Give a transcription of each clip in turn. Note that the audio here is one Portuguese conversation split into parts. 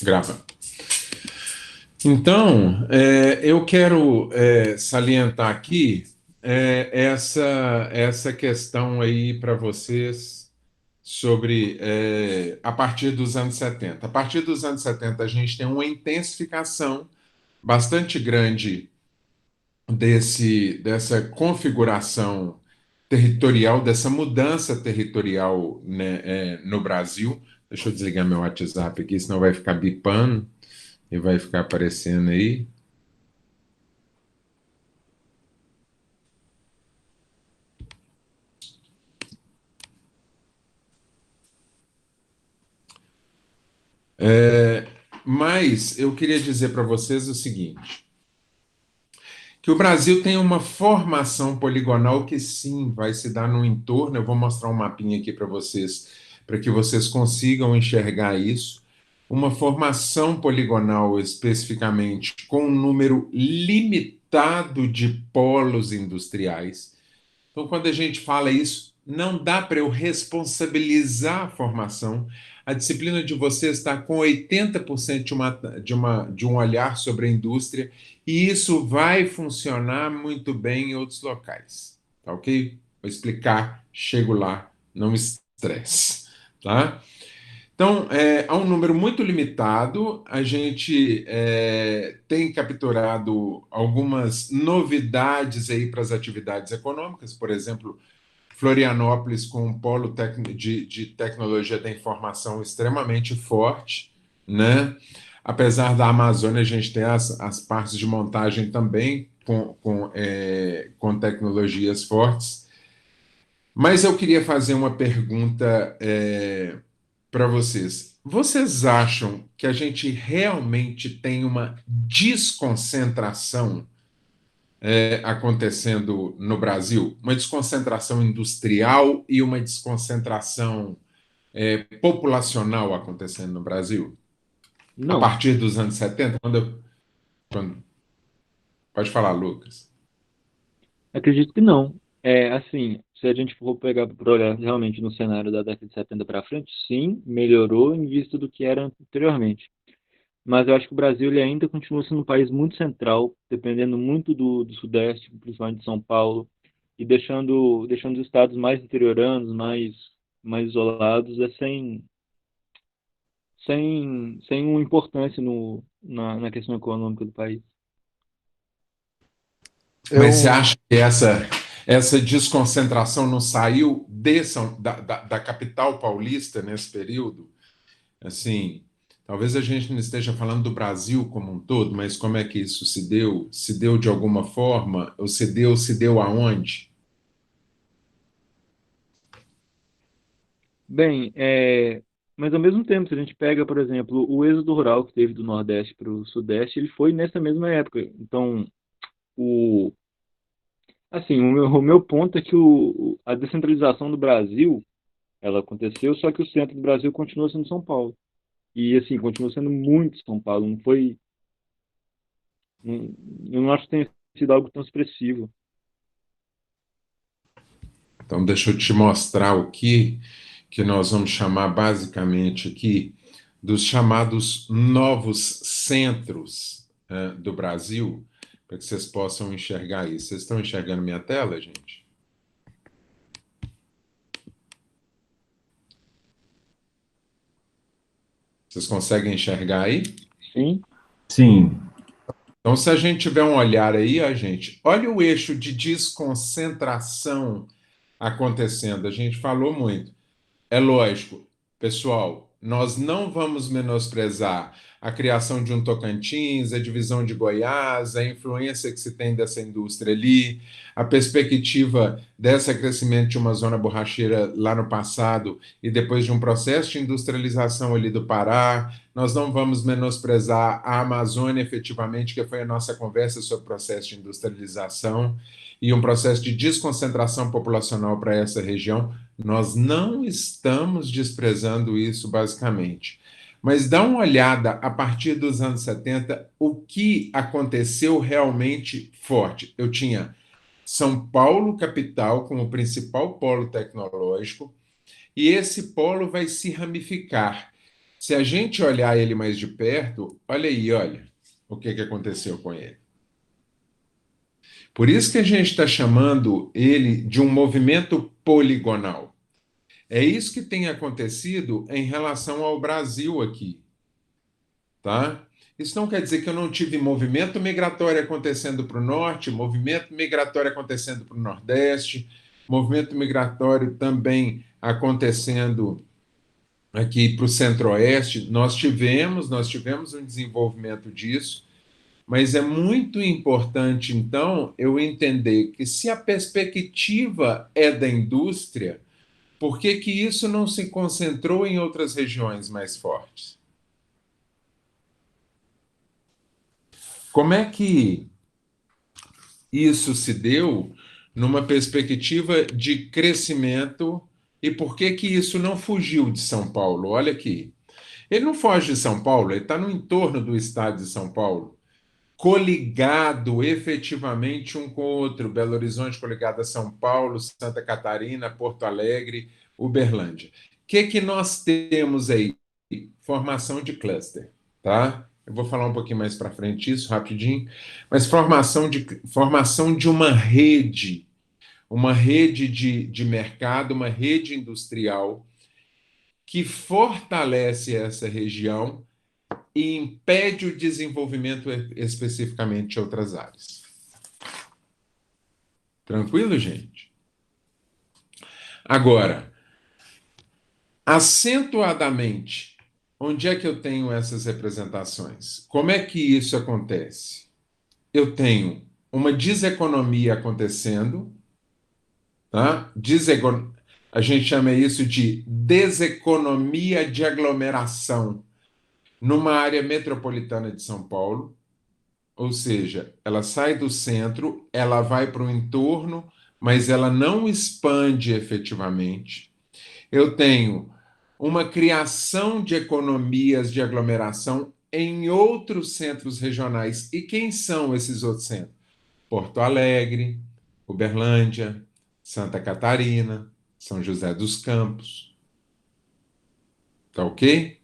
Grava. Então, eu quero salientar aqui essa questão aí para vocês sobre a partir dos anos 70. A partir dos anos 70, a gente tem uma intensificação bastante grande dessa configuração territorial, dessa mudança territorial, né, no Brasil. Deixa eu desligar meu WhatsApp aqui, senão vai ficar bipando e vai ficar aparecendo aí. Mas eu queria dizer para vocês o seguinte, que o Brasil tem uma formação poligonal que sim vai se dar no entorno. Eu vou mostrar um mapinha aqui para que vocês consigam enxergar isso. Uma formação poligonal especificamente com um número limitado de polos industriais. Então, quando a gente fala isso, não dá para eu responsabilizar a formação. A disciplina de vocês está com 80% de um olhar sobre a indústria, e isso vai funcionar muito bem em outros locais. Tá ok? Vou explicar, chego lá, não me estresse. Tá? Então, há um número muito limitado, a gente tem capturado algumas novidades aí para as atividades econômicas, por exemplo, Florianópolis com um polo de tecnologia da informação extremamente forte, né? Apesar da Amazônia, a gente tem as partes de montagem também com tecnologias fortes. Mas eu queria fazer uma pergunta para vocês. Vocês acham que a gente realmente tem uma desconcentração acontecendo no Brasil? Uma desconcentração industrial e uma desconcentração populacional acontecendo no Brasil? A Não, partir dos anos 70? Quando- pode falar, Lucas. acredito que não. É assim, se a gente for pegar para olhar realmente no cenário da década de 70 para frente, sim, melhorou em vista do que era anteriormente. Mas eu acho que o Brasil ele ainda continua sendo um país muito central, dependendo muito do Sudeste, principalmente de São Paulo, e deixando os estados mais interioranos, mais isolados, sem uma importância na questão econômica do país. Mas você Eu, acha que essa desconcentração não saiu da capital paulista nesse período? Assim, talvez a gente não esteja falando do Brasil como um todo, mas como é que isso se deu? Se deu de alguma forma? Ou se deu aonde? Bem, mas ao mesmo tempo, se a gente pega, por exemplo, o êxodo rural que teve do Nordeste para o Sudeste, ele foi nessa mesma época. Então, o, assim, o meu ponto é que a descentralização do Brasil, ela aconteceu, só que o centro do Brasil continua sendo São Paulo. E, assim, continua sendo muito São Paulo. Não foi, não, eu não acho que tenha sido algo tão expressivo. Então, deixa eu te mostrar que nós vamos chamar basicamente aqui dos chamados novos centros do Brasil, para que vocês possam enxergar isso. Vocês estão enxergando minha tela, gente? Vocês conseguem enxergar aí? Sim, Sim, Então, se a gente tiver um olhar aí, a gente, olha o eixo de desconcentração acontecendo. A gente falou muito. É lógico, pessoal, nós não vamos menosprezar a criação de um Tocantins, a divisão de Goiás, a influência que se tem dessa indústria ali, a perspectiva desse crescimento de uma zona borracheira lá no passado e depois de um processo de industrialização ali do Pará. Nós não vamos menosprezar a Amazônia, efetivamente, que foi a nossa conversa sobre o processo de industrialização e um processo de desconcentração populacional para essa região. Nós não estamos desprezando isso, basicamente. Mas dá uma olhada a partir dos anos 70, o que aconteceu realmente forte. Eu tinha São Paulo, capital, como principal polo tecnológico, e esse polo vai se ramificar. Se a gente olhar ele mais de perto, olha aí, olha o que aconteceu com ele. Por isso que a gente está chamando ele de um movimento poligonal. É isso que tem acontecido em relação ao Brasil aqui, tá? Isso não quer dizer que eu não tive movimento migratório acontecendo para o norte, movimento migratório acontecendo para o nordeste, movimento migratório também acontecendo aqui para o centro-oeste. Nós tivemos um desenvolvimento disso, mas é muito importante, então, eu entender que se a perspectiva é da indústria, por que que isso não se concentrou em outras regiões mais fortes? Como é que isso se deu numa perspectiva de crescimento e por que que isso não fugiu de São Paulo? Olha aqui. Ele não foge de São Paulo, ele está no entorno do estado de São Paulo, coligado efetivamente um com o outro. Belo Horizonte coligado a São Paulo, Santa Catarina, Porto Alegre, Uberlândia. O que que nós temos aí? Formação de cluster, tá? Eu vou falar um pouquinho mais para frente isso, rapidinho, mas formação de uma rede de mercado, uma rede industrial que fortalece essa região e impede o desenvolvimento especificamente de outras áreas. Tranquilo, gente? Agora, acentuadamente, onde é que eu tenho essas representações? Como é que isso acontece? Eu tenho uma deseconomia acontecendo, tá? A gente chama isso de deseconomia de aglomeração numa área metropolitana de São Paulo. Ou seja, ela sai do centro, ela vai para o entorno, mas ela não expande efetivamente. Eu tenho uma criação de economias de aglomeração em outros centros regionais. E quem são esses outros centros? Porto Alegre, Uberlândia, Santa Catarina, São José dos Campos. Tá ok?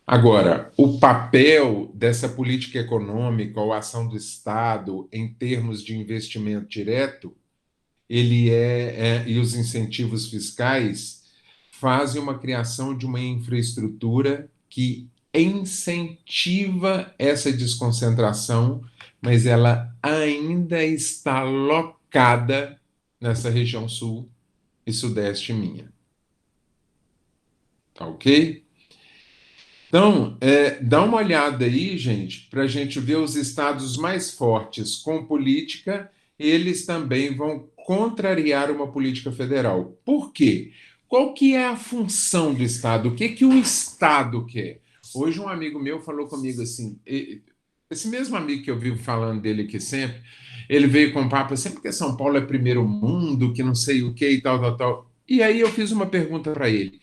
Agora, o papel dessa política econômica ou ação do Estado em termos de investimento direto, e os incentivos fiscais fazem uma criação de uma infraestrutura que incentiva essa desconcentração, mas ela ainda está locada nessa região sul e sudeste minha. Tá ok? Então, dá uma olhada aí, gente, para a gente ver os estados mais fortes com política, eles também vão contrariar uma política federal. Por quê? Qual que é a função do Estado? O que que o Estado quer? Hoje um amigo meu falou comigo assim, esse mesmo amigo que eu vivo falando dele aqui sempre, ele veio com um papo assim, porque São Paulo é primeiro mundo, que não sei o que e tal, tal, tal. E aí eu fiz uma pergunta para ele.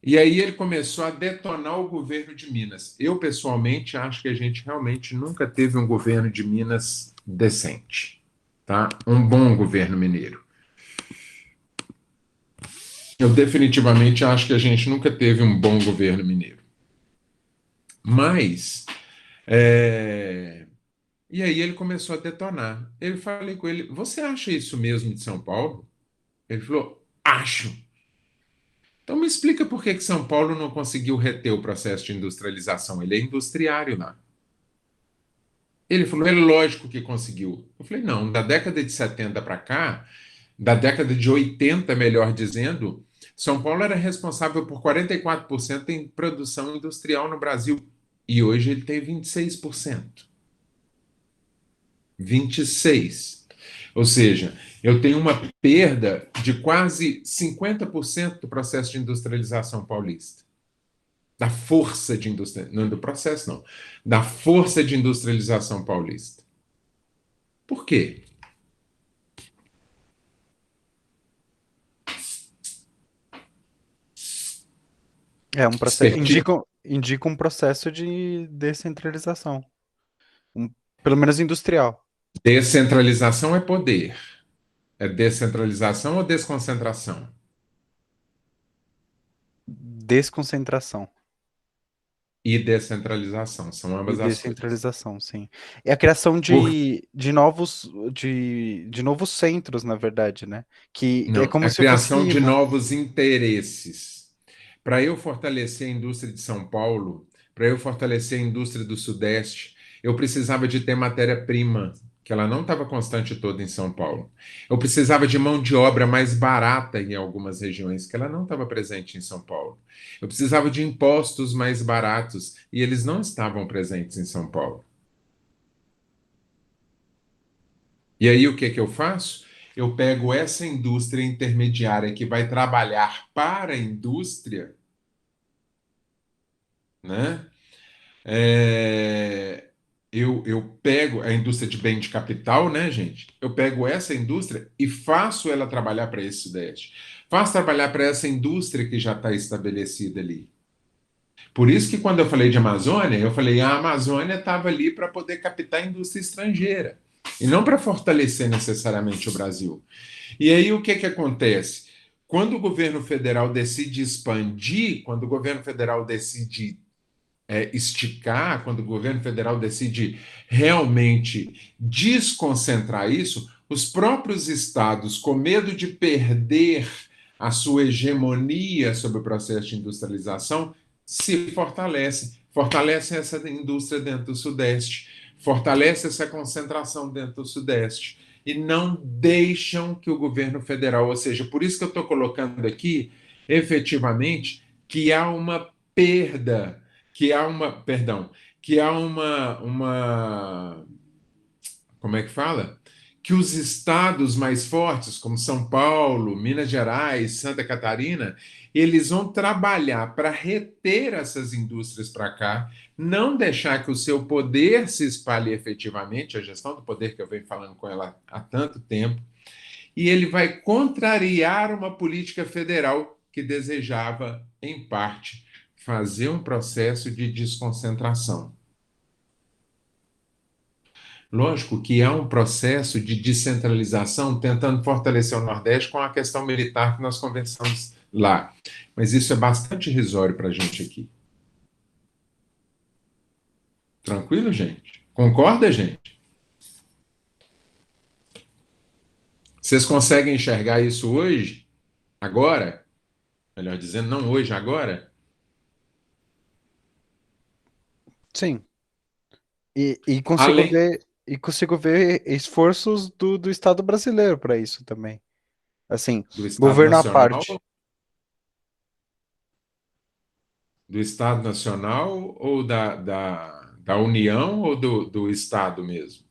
E aí ele começou a detonar o governo de Minas. Eu, pessoalmente, acho que a gente realmente nunca teve um governo de Minas decente, tá? Um bom governo mineiro. Eu definitivamente acho que a gente nunca teve um bom governo mineiro. Mas, e aí ele começou a detonar. Eu falei com ele, você acha isso mesmo de São Paulo? Ele falou, acho. Então me explica por que que São Paulo não conseguiu reter o processo de industrialização. Ele é industriário lá. Ele falou, é lógico que conseguiu. Eu falei, não, da década de 70 para cá, da década de 80, melhor dizendo, São Paulo era responsável por 44% em produção industrial no Brasil. E hoje ele tem 26%. 26%. Ou seja, eu tenho uma perda de quase 50% do processo de industrialização paulista. Da força de indústria, não do processo, não, da força de industrialização paulista. Por quê? É um processo, Expertise. indica um processo de descentralização, pelo menos industrial. Descentralização é poder. É descentralização ou desconcentração? Desconcentração. e descentralização, são E ambas as coisas. descentralização, sim. É a criação Por, de novos centros, na verdade, né? Que é não, como a se criação fosse de novos interesses. Para eu fortalecer a indústria de São Paulo, para eu fortalecer a indústria do Sudeste, eu precisava de ter matéria-prima, que ela não estava constante toda em São Paulo. Eu precisava de mão de obra mais barata em algumas regiões, que ela não estava presente em São Paulo. Eu precisava de impostos mais baratos, e eles não estavam presentes em São Paulo. E aí o que que eu faço? Eu pego essa indústria intermediária que vai trabalhar para a indústria, né? É, eu pego a indústria de bem de capital, né, gente? Eu pego essa indústria e faço ela trabalhar para esse Sudeste. Faço trabalhar para essa indústria que já está estabelecida ali. Por isso que quando eu falei de Amazônia, eu falei a Amazônia estava ali para poder captar a indústria estrangeira e não para fortalecer necessariamente o Brasil. E aí o que que acontece? Quando o governo federal decide expandir, quando o governo federal decide esticar, quando o governo federal decide realmente desconcentrar isso, os próprios estados, com medo de perder a sua hegemonia sobre o processo de industrialização, se fortalecem. Fortalecem essa indústria dentro do Sudeste, fortalece essa concentração dentro do Sudeste e não deixam que o governo federal, ou seja, por isso que eu estou colocando aqui, efetivamente, que há uma perda, perdão, que há como é que fala? Que os estados mais fortes, como São Paulo, Minas Gerais, Santa Catarina, eles vão trabalhar para reter essas indústrias para cá, não deixar que o seu poder se espalhe efetivamente, a gestão do poder que eu venho falando com ela há tanto tempo, e ele vai contrariar uma política federal que desejava, em parte, fazer um processo de desconcentração. Lógico que há um processo de descentralização tentando fortalecer o Nordeste com a questão militar que nós conversamos lá. Mas isso é bastante irrisório para a gente aqui. Tranquilo, gente? Concorda, gente? Vocês conseguem enxergar isso hoje? Agora? Melhor dizendo, não hoje, agora? sim. Além E consigo ver esforços do Estado brasileiro para isso também. Assim, do Estado governo à Nacional, parte. ou da União ou do Estado mesmo?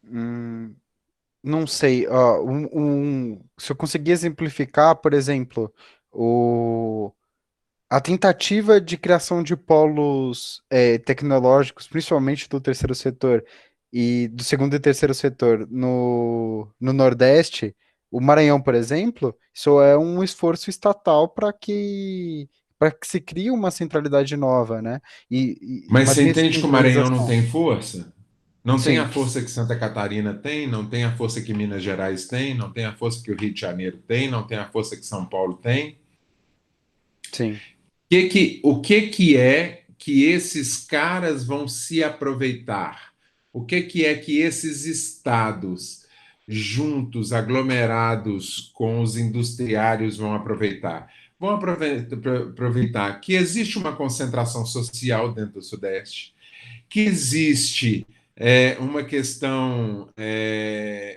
Hum, não sei. Ó, se eu conseguir exemplificar, por exemplo, a tentativa de criação de polos tecnológicos, principalmente do terceiro setor e do segundo e terceiro setor no Nordeste, o Maranhão, por exemplo, isso é um esforço estatal para que se crie uma centralidade nova, né? E Mas uma você entende que o Maranhão não descentralização. tem força? Não tem a Sim, força que Santa Catarina tem, não tem a força que Minas Gerais tem, não tem a força que o Rio de Janeiro tem, não tem a força que São Paulo tem. sim. O que é que esses caras vão se aproveitar? O que é que esses estados, juntos, aglomerados com os industriários, vão aproveitar? Vão aproveitar que existe uma concentração social dentro do Sudeste, que existe uma questão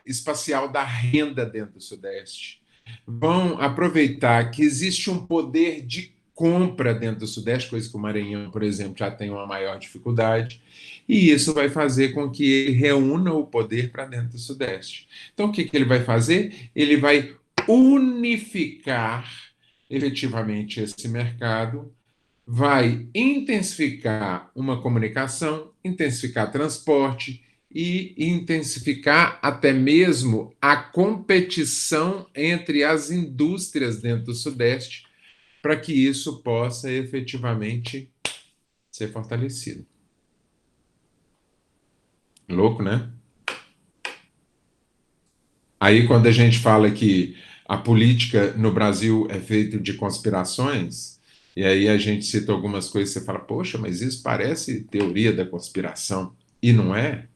espacial da renda dentro do Sudeste. Vão aproveitar que existe um poder de compra dentro do Sudeste, coisa que o Maranhão, por exemplo, já tem uma maior dificuldade, e isso vai fazer com que ele reúna o poder para dentro do Sudeste. Então, o que ele vai fazer? Ele vai unificar efetivamente esse mercado, vai intensificar uma comunicação, intensificar transporte e intensificar até mesmo a competição entre as indústrias dentro do Sudeste, para que isso possa efetivamente ser fortalecido. Louco, né? Aí, quando a gente fala que a política no Brasil é feita de conspirações, E aí a gente cita algumas coisas e você fala, poxa, mas isso parece teoria da conspiração. E não é?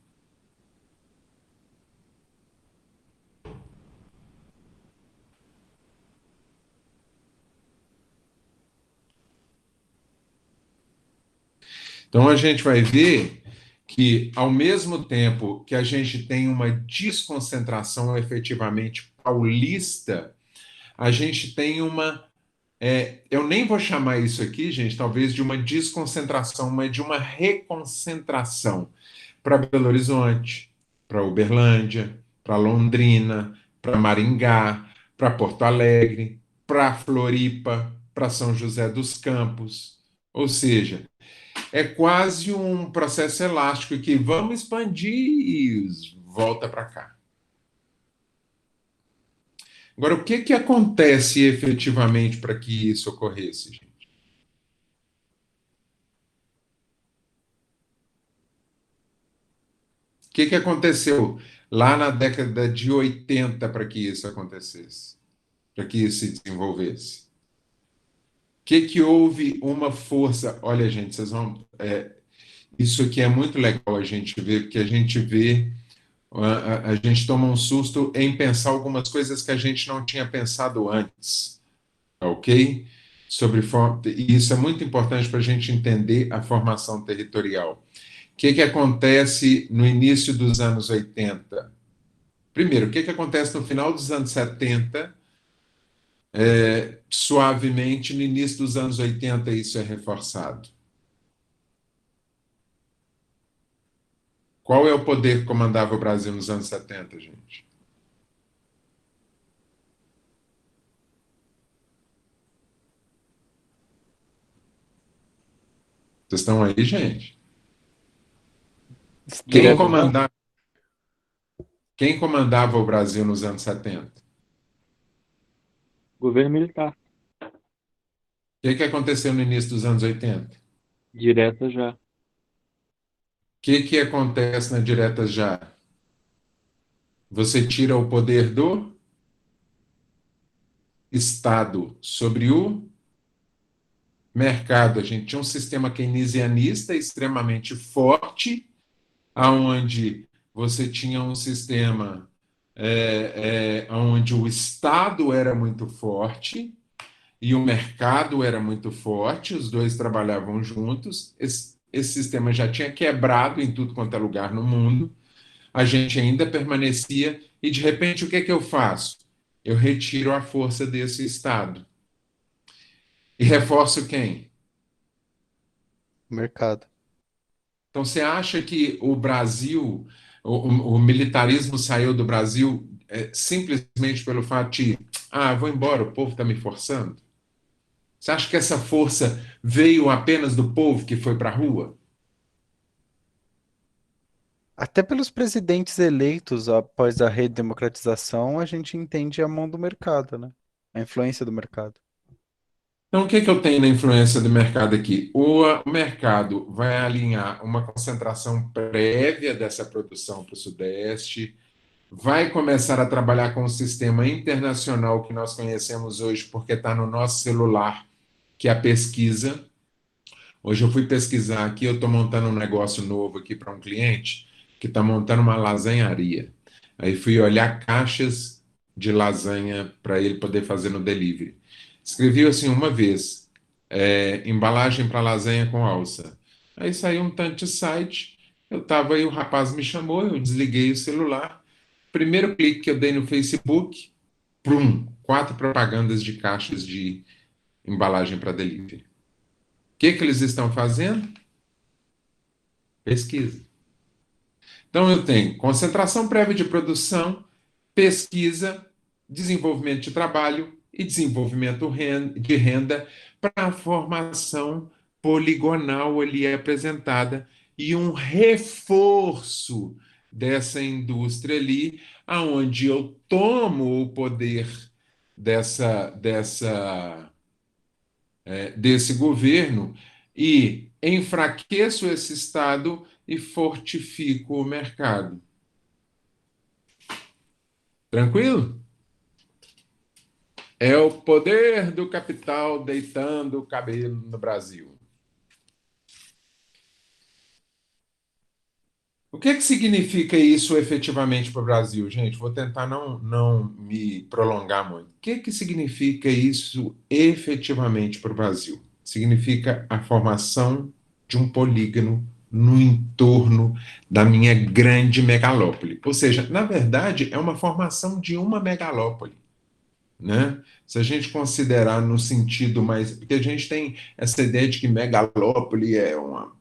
Então a gente vai ver que, ao mesmo tempo que a gente tem uma desconcentração efetivamente paulista, a gente tem uma. Eu nem vou chamar isso aqui, gente, talvez de uma desconcentração, mas de uma reconcentração para Belo Horizonte, para Uberlândia, para Londrina, para Maringá, para Porto Alegre, para Floripa, para São José dos Campos. Ou seja, é quase um processo elástico que vamos expandir e volta para cá. Agora, o que acontece efetivamente para que isso ocorresse, gente? O que aconteceu lá na década de 80 para que isso acontecesse, para que isso se desenvolvesse? O que houve uma força? Olha, gente, vocês vão. Isso aqui é muito legal a gente ver, porque a gente vê, a gente toma um susto em pensar algumas coisas que a gente não tinha pensado antes, ok? E isso é muito importante para a gente entender a formação territorial. O que acontece no início dos anos 80? Primeiro, o que acontece no final dos anos 70, suavemente, no início dos anos 80, isso é reforçado. Qual é o poder que comandava o Brasil nos anos 70, gente? Vocês estão aí, gente? Quem Estou. Direto já? comandava, quem comandava o Brasil nos anos 70? Governo militar. O que aconteceu no início dos anos 80? Direto já. O que acontece na direta já? Você tira o poder do Estado sobre o mercado. A gente tinha um sistema keynesianista extremamente forte, aonde você tinha um sistema onde o Estado era muito forte e o mercado era muito forte, os dois trabalhavam juntos. Esse sistema já tinha quebrado em tudo quanto é lugar no mundo, a gente ainda permanecia, e de repente o que eu faço? Eu retiro a força desse Estado. E reforço quem? Mercado. Então, você acha que o Brasil, o militarismo saiu do Brasil simplesmente pelo fato de, vou embora, o povo está me forçando? Você acha que essa força veio apenas do povo que foi para a rua? Até pelos presidentes eleitos após a redemocratização, a gente entende a mão do mercado, né? A influência do mercado. Então, o que eu tenho na influência do mercado aqui? O mercado vai alinhar uma concentração prévia dessa produção para o Sudeste, vai começar a trabalhar com o sistema internacional que nós conhecemos hoje, porque está no nosso celular, que é a pesquisa. Hoje eu fui pesquisar aqui, eu estou montando um negócio novo aqui para um cliente que está montando uma lasanharia. Aí fui olhar caixas de lasanha para ele poder fazer no delivery. Escrevi assim uma vez, embalagem para lasanha com alça. Aí saiu um tanto de site, eu estava aí, o rapaz me chamou, eu desliguei o celular. Primeiro clique que eu dei no Facebook, prum, 4 propagandas de caixas de embalagem para delivery. O que eles estão fazendo? Pesquisa. Então, eu tenho concentração prévia de produção, pesquisa, desenvolvimento de trabalho e desenvolvimento de renda para a formação poligonal ali apresentada e um reforço dessa indústria ali, aonde eu tomo o poder desse governo e enfraqueço esse Estado e fortifico o mercado. Tranquilo? É o poder do capital deitando o cabelo no Brasil. O que significa isso efetivamente para o Brasil, gente? Vou tentar não me prolongar muito. O que significa isso efetivamente para o Brasil? Significa a formação de um polígono no entorno da minha grande megalópole. Ou seja, na verdade, é uma formação de uma megalópole, né? Se a gente considerar no sentido mais. Porque a gente tem essa ideia de que megalópole é uma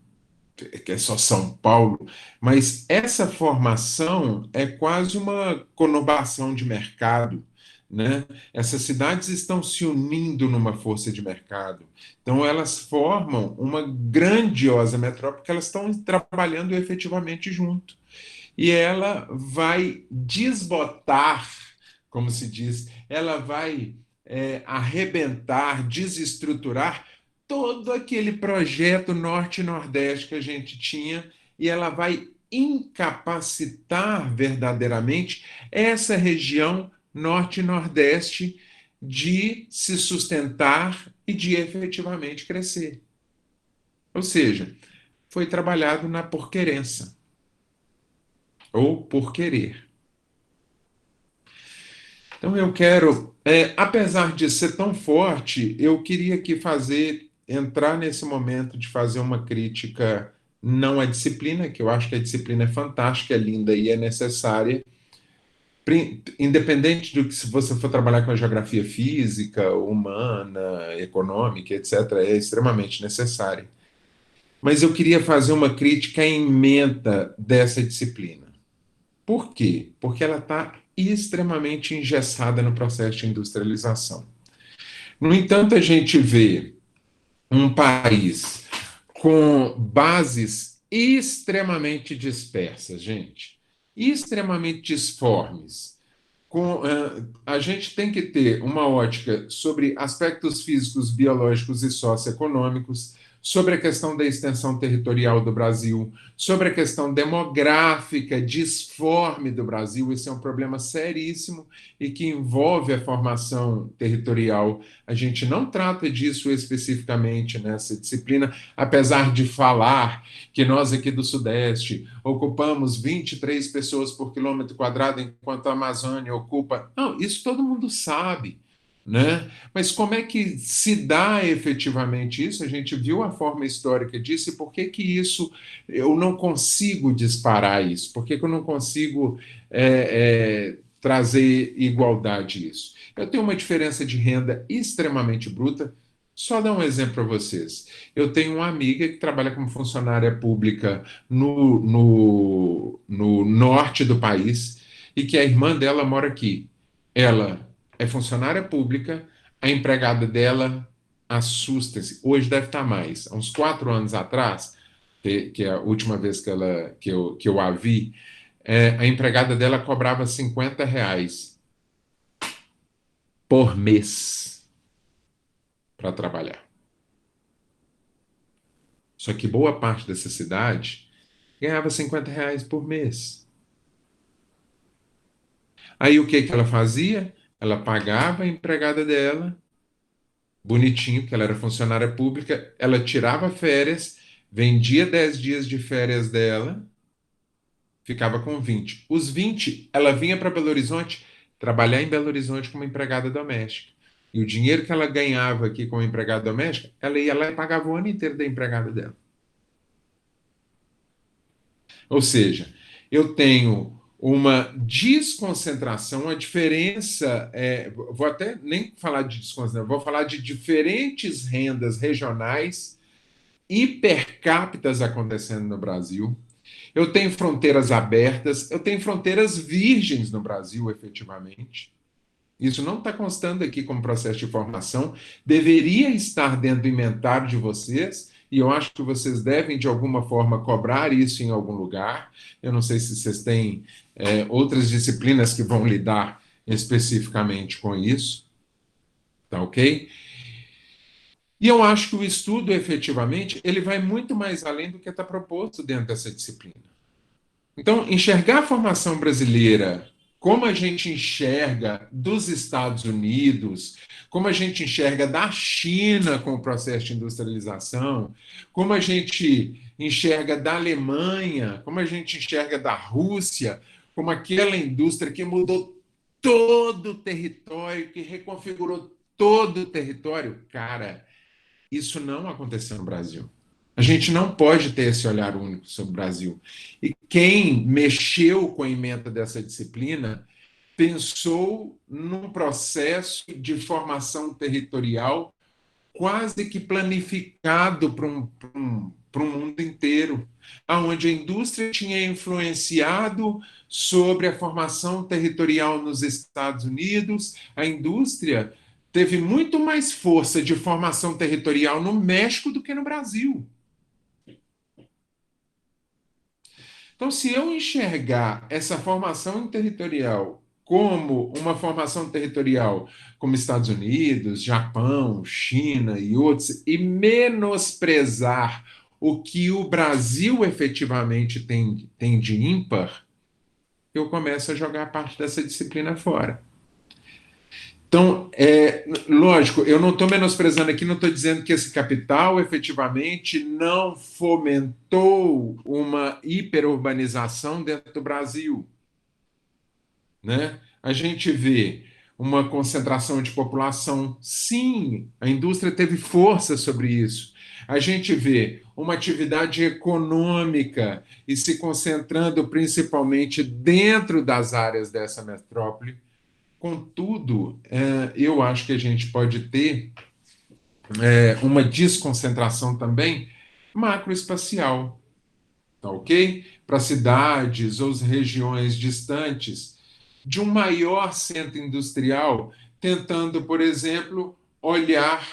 que é só São Paulo, mas essa formação é quase uma conurbação de mercado, né? Essas cidades estão se unindo numa força de mercado. Então, elas formam uma grandiosa metrópole, porque elas estão trabalhando efetivamente junto. E ela vai desbotar, como se diz, ela vai arrebentar, desestruturar todo aquele projeto Norte e Nordeste que a gente tinha, e ela vai incapacitar verdadeiramente essa região Norte e Nordeste de se sustentar e de efetivamente crescer. Ou seja, foi trabalhado na porquerença, ou por querer. Então eu quero, apesar de ser tão forte, eu queria aqui entrar nesse momento de fazer uma crítica não à disciplina, que eu acho que a disciplina é fantástica, é linda e é necessária, independente do que se você for trabalhar com a geografia física, humana, econômica, etc., é extremamente necessária. Mas eu queria fazer uma crítica ementa dessa disciplina. Por quê? Porque ela está extremamente engessada no processo de industrialização. No entanto, a gente vê um país com bases extremamente dispersas, gente, extremamente disformes. A gente tem que ter uma ótica sobre aspectos físicos, biológicos e socioeconômicos, sobre a questão da extensão territorial do Brasil, sobre a questão demográfica disforme do Brasil. Esse é um problema seríssimo e que envolve a formação territorial. A gente não trata disso especificamente nessa disciplina, apesar de falar que nós aqui do Sudeste ocupamos 23 pessoas por quilômetro quadrado, enquanto a Amazônia ocupa. Não, isso todo mundo sabe, né? Mas como é que se dá efetivamente isso? A gente viu a forma histórica disso, e por que que isso eu não consigo disparar isso? Por que que eu não consigo trazer igualdade a isso? Eu tenho uma diferença de renda extremamente bruta. Só dar um exemplo para vocês. Eu tenho uma amiga que trabalha como funcionária pública no norte do país e que a irmã dela mora aqui. Ela é funcionária pública, a empregada dela assusta-se. Hoje deve estar mais. Há uns 4 anos atrás, que é a última vez que eu a vi, a empregada dela cobrava R$ 50 por mês para trabalhar. Só que boa parte dessa cidade ganhava R$ 50 por mês. Aí o que que ela fazia? Ela pagava a empregada dela, bonitinho, porque ela era funcionária pública, ela tirava férias, vendia 10 dias de férias dela, ficava com 20. Os 20, ela vinha para Belo Horizonte, trabalhar em Belo Horizonte como empregada doméstica. E o dinheiro que ela ganhava aqui como empregada doméstica, ela ia lá e pagava o ano inteiro da empregada dela. Ou seja, eu tenho uma desconcentração, a diferença, vou até nem falar de desconcentração, vou falar de diferentes rendas regionais hipercápitas acontecendo no Brasil. Eu tenho fronteiras abertas, eu tenho fronteiras virgens no Brasil, efetivamente. Isso não está constando aqui como processo de formação, deveria estar dentro do inventário de vocês, e eu acho que vocês devem, de alguma forma, cobrar isso em algum lugar. Eu não sei se vocês têm outras disciplinas que vão lidar especificamente com isso, tá ok? E eu acho que o estudo, efetivamente, ele vai muito mais além do que está proposto dentro dessa disciplina. Então, enxergar a formação brasileira como a gente enxerga dos Estados Unidos, como a gente enxerga da China com o processo de industrialização, como a gente enxerga da Alemanha, como a gente enxerga da Rússia, como aquela indústria que mudou todo o território, que reconfigurou todo o território. Cara, isso não aconteceu no Brasil. A gente não pode ter esse olhar único sobre o Brasil. E quem mexeu com a ementa dessa disciplina pensou num processo de formação territorial quase que planificado para um mundo inteiro, onde a indústria tinha influenciado sobre a formação territorial nos Estados Unidos, a indústria teve muito mais força de formação territorial no México do que no Brasil. Então, se eu enxergar essa formação territorial como uma formação territorial como Estados Unidos, Japão, China e outros, e menosprezar o que o Brasil efetivamente tem de ímpar, eu começo a jogar parte dessa disciplina fora. Então, lógico, eu não estou menosprezando aqui, não estou dizendo que esse capital efetivamente não fomentou uma hiperurbanização dentro do Brasil, né? A gente vê uma concentração de população, sim, a indústria teve força sobre isso. A gente vê uma atividade econômica e se concentrando principalmente dentro das áreas dessa metrópole. Contudo, eu acho que a gente pode ter uma desconcentração também macroespacial, tá ok? Para cidades ou regiões distantes de um maior centro industrial, tentando, por exemplo, olhar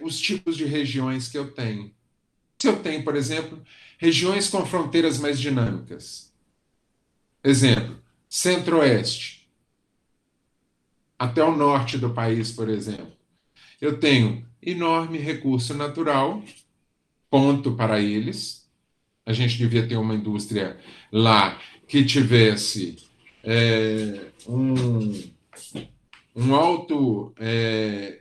os tipos de regiões que eu tenho. Se eu tenho, por exemplo, regiões com fronteiras mais dinâmicas, exemplo, centro-oeste, até o norte do país, por exemplo. Eu tenho enorme recurso natural, ponto para eles. A gente devia ter uma indústria lá que tivesse um alto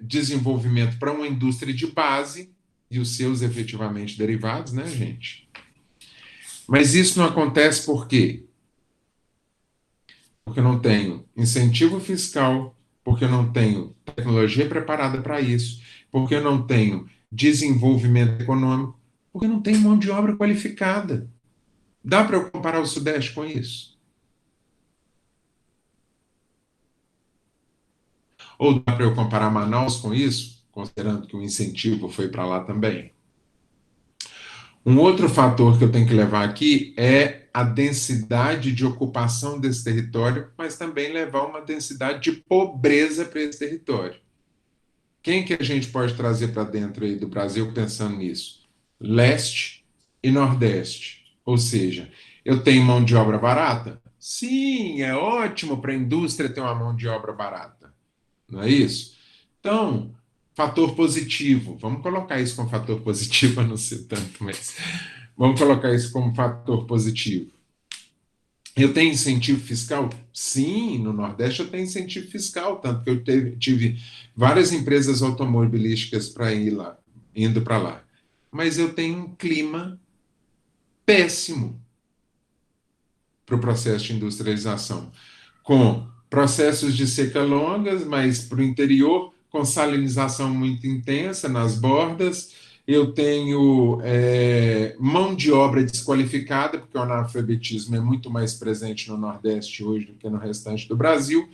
desenvolvimento para uma indústria de base e os seus efetivamente derivados, né, gente? Mas isso não acontece por quê? Porque eu não tenho incentivo fiscal, porque eu não tenho tecnologia preparada para isso, porque eu não tenho desenvolvimento econômico, porque eu não tenho mão de obra qualificada. Dá para eu comparar o Sudeste com isso? Ou dá para eu comparar Manaus com isso, considerando que o incentivo foi para lá também? Um outro fator que eu tenho que levar aqui é a densidade de ocupação desse território, mas também levar uma densidade de pobreza para esse território. Quem que a gente pode trazer para dentro aí do Brasil pensando nisso? Leste e Nordeste. Ou seja, eu tenho mão de obra barata? Sim, é ótimo para a indústria ter uma mão de obra barata. Não é isso? Então, fator positivo. Vamos colocar isso como fator positivo, eu não sei tanto, mas vamos colocar isso como fator positivo. Eu tenho incentivo fiscal? Sim, no Nordeste eu tenho incentivo fiscal, tanto que eu tive várias empresas automobilísticas para ir lá, indo para lá. Mas eu tenho um clima péssimo para o processo de industrialização, com processos de seca longas, mas para o interior, com salinização muito intensa nas bordas. Eu tenho mão de obra desqualificada, porque o analfabetismo é muito mais presente no Nordeste hoje do que no restante do Brasil,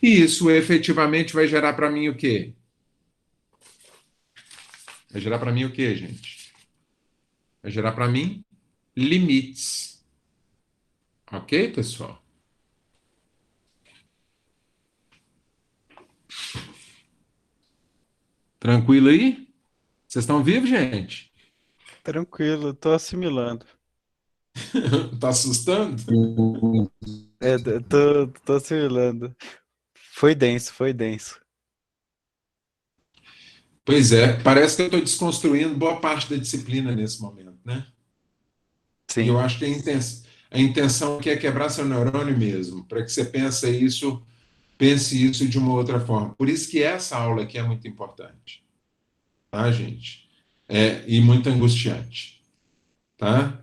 e isso efetivamente vai gerar para mim o quê? Vai gerar para mim o quê, gente? Vai gerar para mim limites. Ok, pessoal? Tranquilo aí? Vocês estão vivos, gente? Tranquilo, tô assimilando. Tá assustando? Tô assimilando. Foi denso, foi denso. Pois é, parece que eu estou desconstruindo boa parte da disciplina nesse momento, né? E eu Sim. acho que A intenção aqui é quebrar seu neurônio mesmo, para que você pense isso de uma outra forma. Por isso que essa aula aqui é muito importante, tá, gente? E muito angustiante, tá?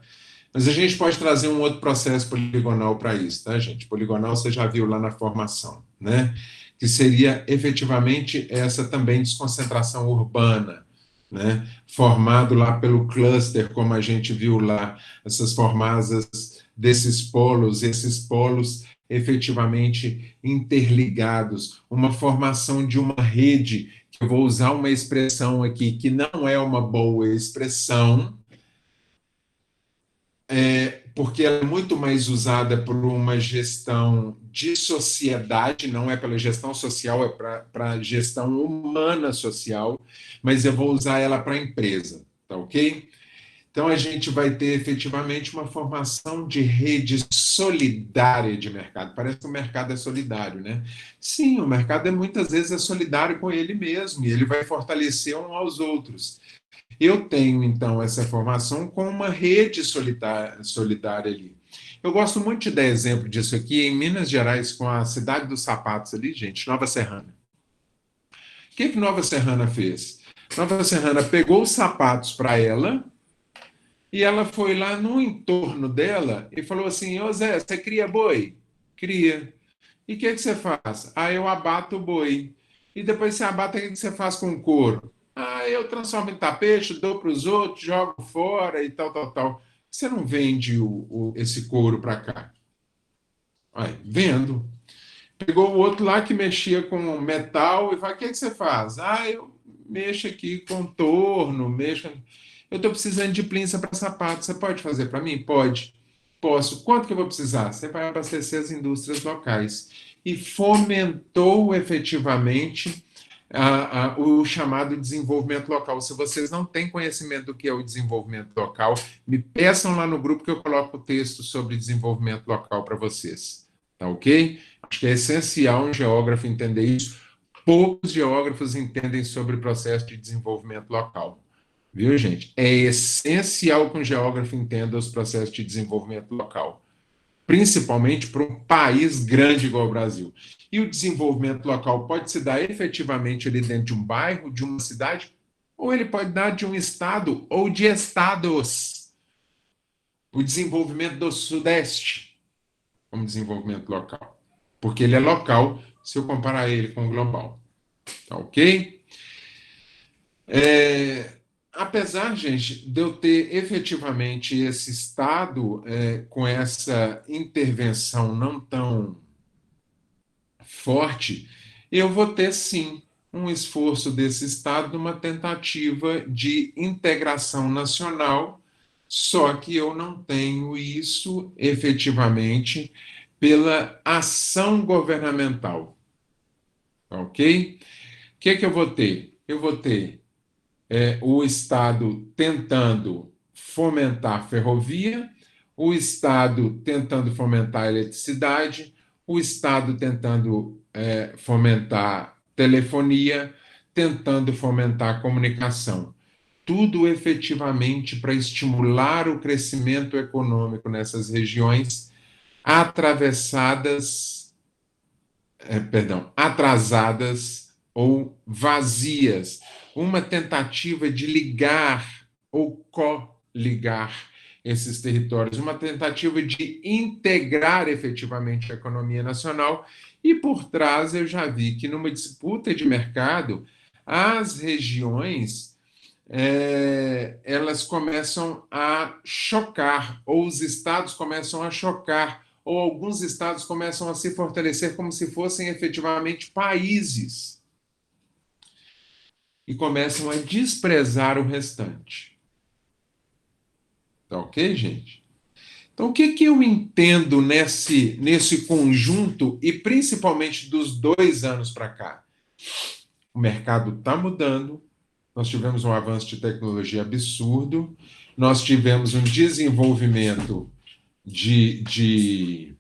Mas a gente pode trazer um outro processo poligonal para isso, tá, gente? Poligonal você já viu lá na formação, né? Que seria efetivamente essa também desconcentração urbana, né? Formado lá pelo cluster, como a gente viu lá, essas formadas desses polos, esses polos efetivamente interligados, uma formação de uma rede, que eu vou usar uma expressão aqui que não é uma boa expressão, porque ela é muito mais usada por uma gestão de sociedade, não é pela gestão social, é para a gestão humana social, mas eu vou usar ela para a empresa, tá ok? Então, a gente vai ter efetivamente uma formação de rede solidária de mercado. Parece que o mercado é solidário, né? Sim, o mercado muitas vezes é solidário com ele mesmo, e ele vai fortalecer um aos outros. Eu tenho, então, essa formação com uma rede solidária ali. Eu gosto muito de dar exemplo disso aqui em Minas Gerais, com a cidade dos sapatos ali, gente, Nova Serrana. O que Nova Serrana fez? Nova Serrana pegou os sapatos para ela e ela foi lá no entorno dela e falou assim: Ô Zé, você cria boi? Cria. E o que você faz? Ah, eu abato o boi. E depois você abata, o que você faz com o couro? Ah, eu transformo em tapete, dou para os outros, jogo fora e tal, tal, tal. Você não vende esse couro para cá? Aí, vendo. Pegou o outro lá que mexia com metal e falou: o que você faz? Ah, eu mexo aqui com torno, mexo. Eu estou precisando de pinça para sapato. Você pode fazer para mim? Pode. Posso. Quanto que eu vou precisar? Você vai abastecer as indústrias locais. E fomentou efetivamente o chamado desenvolvimento local. Se vocês não têm conhecimento do que é o desenvolvimento local, me peçam lá no grupo que eu coloco o texto sobre desenvolvimento local para vocês. Tá ok? Acho que é essencial um geógrafo entender isso. Poucos geógrafos entendem sobre o processo de desenvolvimento local. Viu, gente? É essencial que um geógrafo entenda os processos de desenvolvimento local, principalmente para um país grande igual o Brasil. E o desenvolvimento local pode se dar efetivamente ali dentro de um bairro, de uma cidade, ou ele pode dar de um estado ou de estados. O desenvolvimento do Sudeste como desenvolvimento local, porque ele é local se eu comparar ele com o global. Tá ok? Apesar, gente, de eu ter efetivamente esse Estado com essa intervenção não tão forte, eu vou ter sim um esforço desse Estado numa tentativa de integração nacional, só que eu não tenho isso efetivamente pela ação governamental, ok? O que eu vou ter? Eu vou ter o Estado tentando fomentar ferrovia, o Estado tentando fomentar eletricidade, o Estado tentando fomentar telefonia, tentando fomentar comunicação. Tudo efetivamente para estimular o crescimento econômico nessas regiões atrasadas ou vazias, uma tentativa de ligar ou coligar esses territórios, uma tentativa de integrar efetivamente a economia nacional, e por trás eu já vi que numa disputa de mercado, as regiões elas começam a chocar, ou os estados começam a chocar, ou alguns estados começam a se fortalecer como se fossem efetivamente países e começam a desprezar o restante. Tá ok, gente? Então, o que eu entendo nesse conjunto, e principalmente dos 2 anos para cá? O mercado está mudando, nós tivemos um avanço de tecnologia absurdo, nós tivemos um desenvolvimento de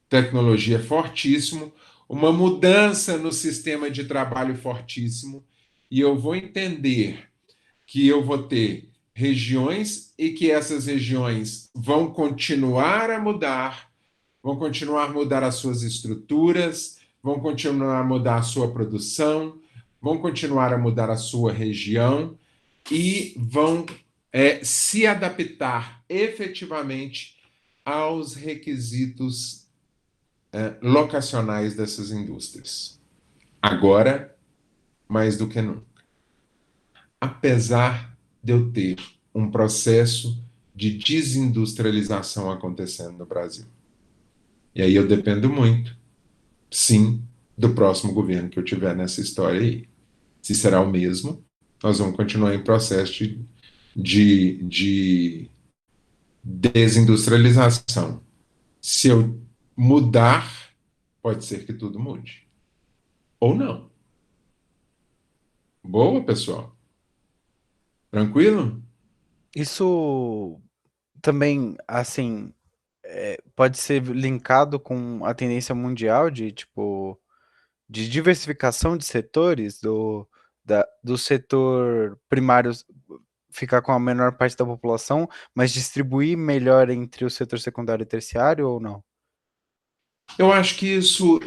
tecnologia fortíssimo, uma mudança no sistema de trabalho fortíssimo, e eu vou entender que eu vou ter regiões e que essas regiões vão continuar a mudar, vão continuar a mudar as suas estruturas, vão continuar a mudar a sua produção, vão continuar a mudar a sua região e vão se adaptar efetivamente aos requisitos locacionais dessas indústrias. Agora, mais do que nunca. Apesar de eu ter um processo de desindustrialização acontecendo no Brasil. E aí eu dependo muito, sim, do próximo governo que eu tiver nessa história aí. Se será o mesmo, nós vamos continuar em processo de desindustrialização. Se eu mudar, pode ser que tudo mude. Ou não. Boa, pessoal? Tranquilo? Isso também, assim, pode ser linkado com a tendência mundial de, tipo, de diversificação de setores, do setor primário ficar com a menor parte da população, mas distribuir melhor entre o setor secundário e terciário ou não? Eu acho que isso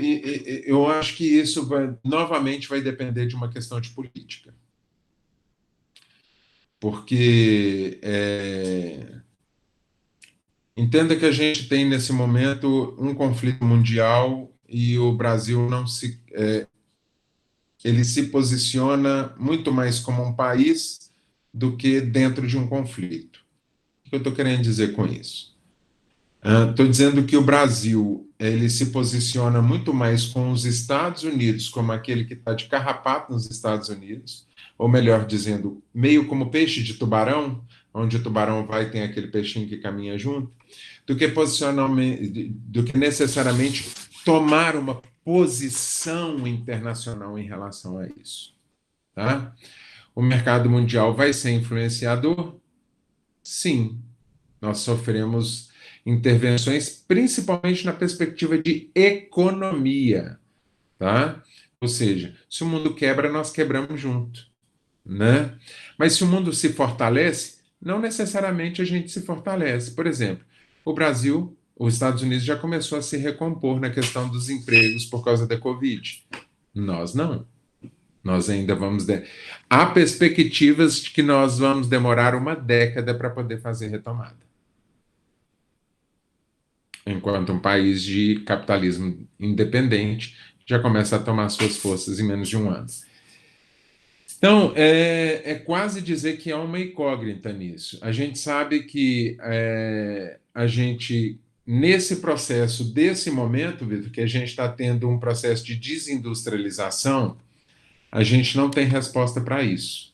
novamente vai depender de uma questão de política. Porque entenda que a gente tem nesse momento um conflito mundial e o Brasil não se ele se posiciona muito mais como um país do que dentro de um conflito. O que eu estou querendo dizer com isso? Estou dizendo que o Brasil ele se posiciona muito mais com os Estados Unidos como aquele que está de carrapato nos Estados Unidos, ou melhor dizendo, meio como peixe de tubarão, onde o tubarão vai tem aquele peixinho que caminha junto, do que necessariamente tomar uma posição internacional em relação a isso. Tá? O mercado mundial vai ser influenciador? Sim. Nós sofremos intervenções, principalmente na perspectiva de economia, tá? Ou seja, se o mundo quebra, nós quebramos junto, né? Mas se o mundo se fortalece, não necessariamente a gente se fortalece. Por exemplo, o Brasil, os Estados Unidos já começou a se recompor na questão dos empregos por causa da Covid. Nós não. Nós ainda vamos. Há perspectivas de que nós vamos demorar uma década para poder fazer retomada. Enquanto um país de capitalismo independente já começa a tomar suas forças em menos de um ano. Então, é quase dizer que há uma incógnita nisso. A gente sabe que a gente, nesse processo, desse momento, Vitor, que a gente está tendo um processo de desindustrialização, a gente não tem resposta para isso.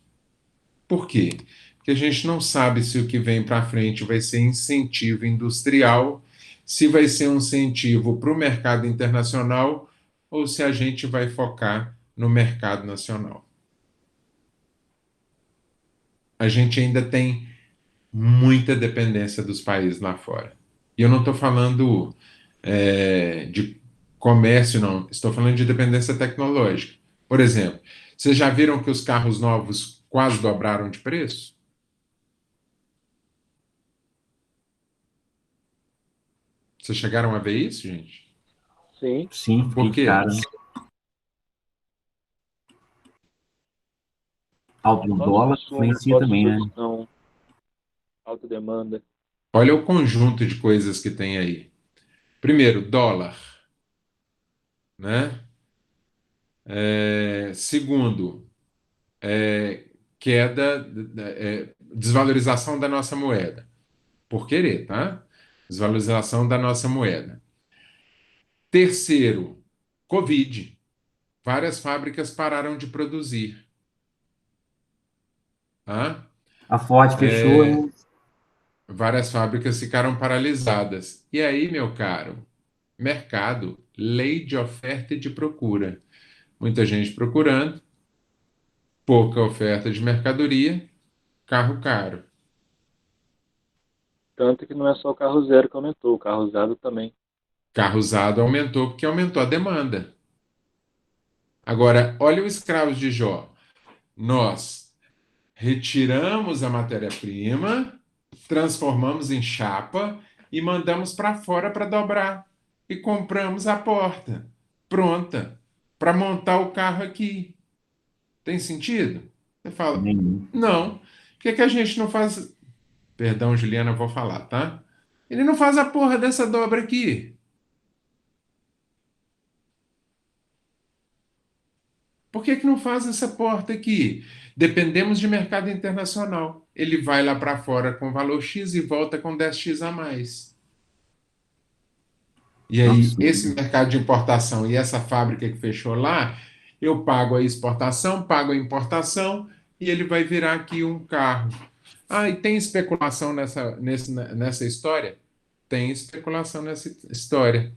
Por quê? Porque a gente não sabe se o que vem para frente vai ser incentivo industrial, se vai ser um incentivo para o mercado internacional ou se a gente vai focar no mercado nacional. A gente ainda tem muita dependência dos países lá fora. E eu não estou falando de comércio, não. Estou falando de dependência tecnológica. Por exemplo, vocês já viram que os carros novos quase dobraram de preço? Vocês chegaram a ver isso, gente? Sim. Sim, Por fiquei quê? cara. Alto do Alto dólar consumo, influencia alta também, né? produção, alta demanda. Olha o conjunto de coisas que tem aí. Primeiro, dólar, né? Segundo, queda, desvalorização da nossa moeda. Por querer, tá? Desvalorização da nossa moeda. Terceiro, Covid. Várias fábricas pararam de produzir. Tá? A Ford fechou, né? Várias fábricas ficaram paralisadas. E aí, meu caro, mercado, lei de oferta e de procura. Muita gente procurando, pouca oferta de mercadoria, carro caro. Tanto que não é só o carro zero que aumentou, o carro usado também. Carro usado aumentou porque aumentou a demanda. Agora, olha o escravo de Jó. Nós retiramos a matéria-prima, transformamos em chapa e mandamos para fora para dobrar. E compramos a porta pronta para montar o carro aqui. Tem sentido? Você fala, nenhum. não. Por que a gente não faz. Perdão, Juliana, eu vou falar, tá? Ele não faz a porra dessa dobra aqui. Por que não faz essa porta aqui? Dependemos de mercado internacional. Ele vai lá para fora com valor X e volta com 10x a mais. E aí, esse Absurdo. mercado de importação e essa fábrica que fechou lá, eu pago a exportação, pago a importação e ele vai virar aqui um carro. Ah, e tem especulação nessa história? Tem especulação nessa história.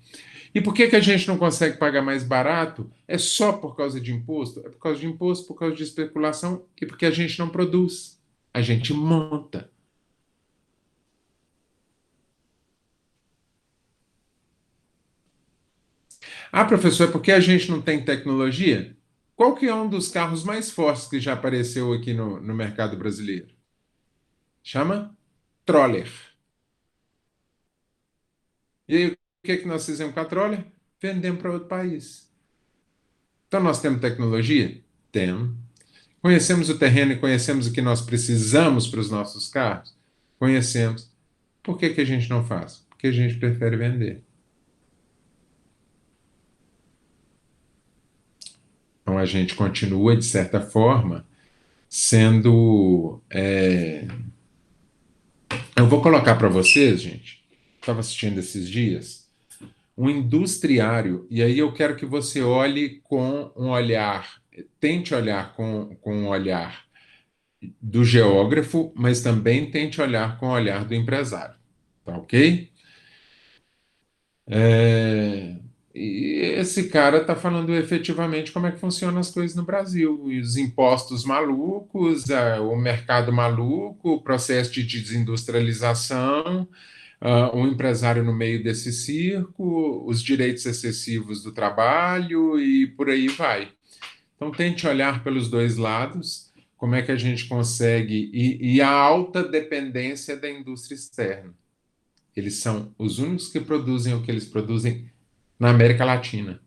E por que a gente não consegue pagar mais barato? É só por causa de imposto? É por causa de imposto, por causa de especulação e porque a gente não produz. A gente monta. Ah, professor, é porque a gente não tem tecnologia? Qual que é um dos carros mais fortes que já apareceu aqui no mercado brasileiro? Chama Troller. E aí, o que nós fizemos com a Troller? Vendemos para outro país. Então, nós temos tecnologia? Temos. Conhecemos o terreno e conhecemos o que nós precisamos para os nossos carros? Conhecemos. Por que a gente não faz? Porque a gente prefere vender. Então, a gente continua, de certa forma, sendo. Eu vou colocar para vocês, gente, estava assistindo esses dias, um industriário, e aí eu quero que você olhe com um olhar, tente olhar com um olhar do geógrafo, mas também tente olhar com o olhar do empresário, tá ok? E esse cara está falando efetivamente como é que funcionam as coisas no Brasil, e os impostos malucos, o mercado maluco, o processo de desindustrialização, um empresário no meio desse circo, os direitos excessivos do trabalho e por aí vai. Então, tente olhar pelos dois lados, como é que a gente consegue, e a alta dependência da indústria externa. Eles são os únicos que produzem o que eles produzem na América Latina.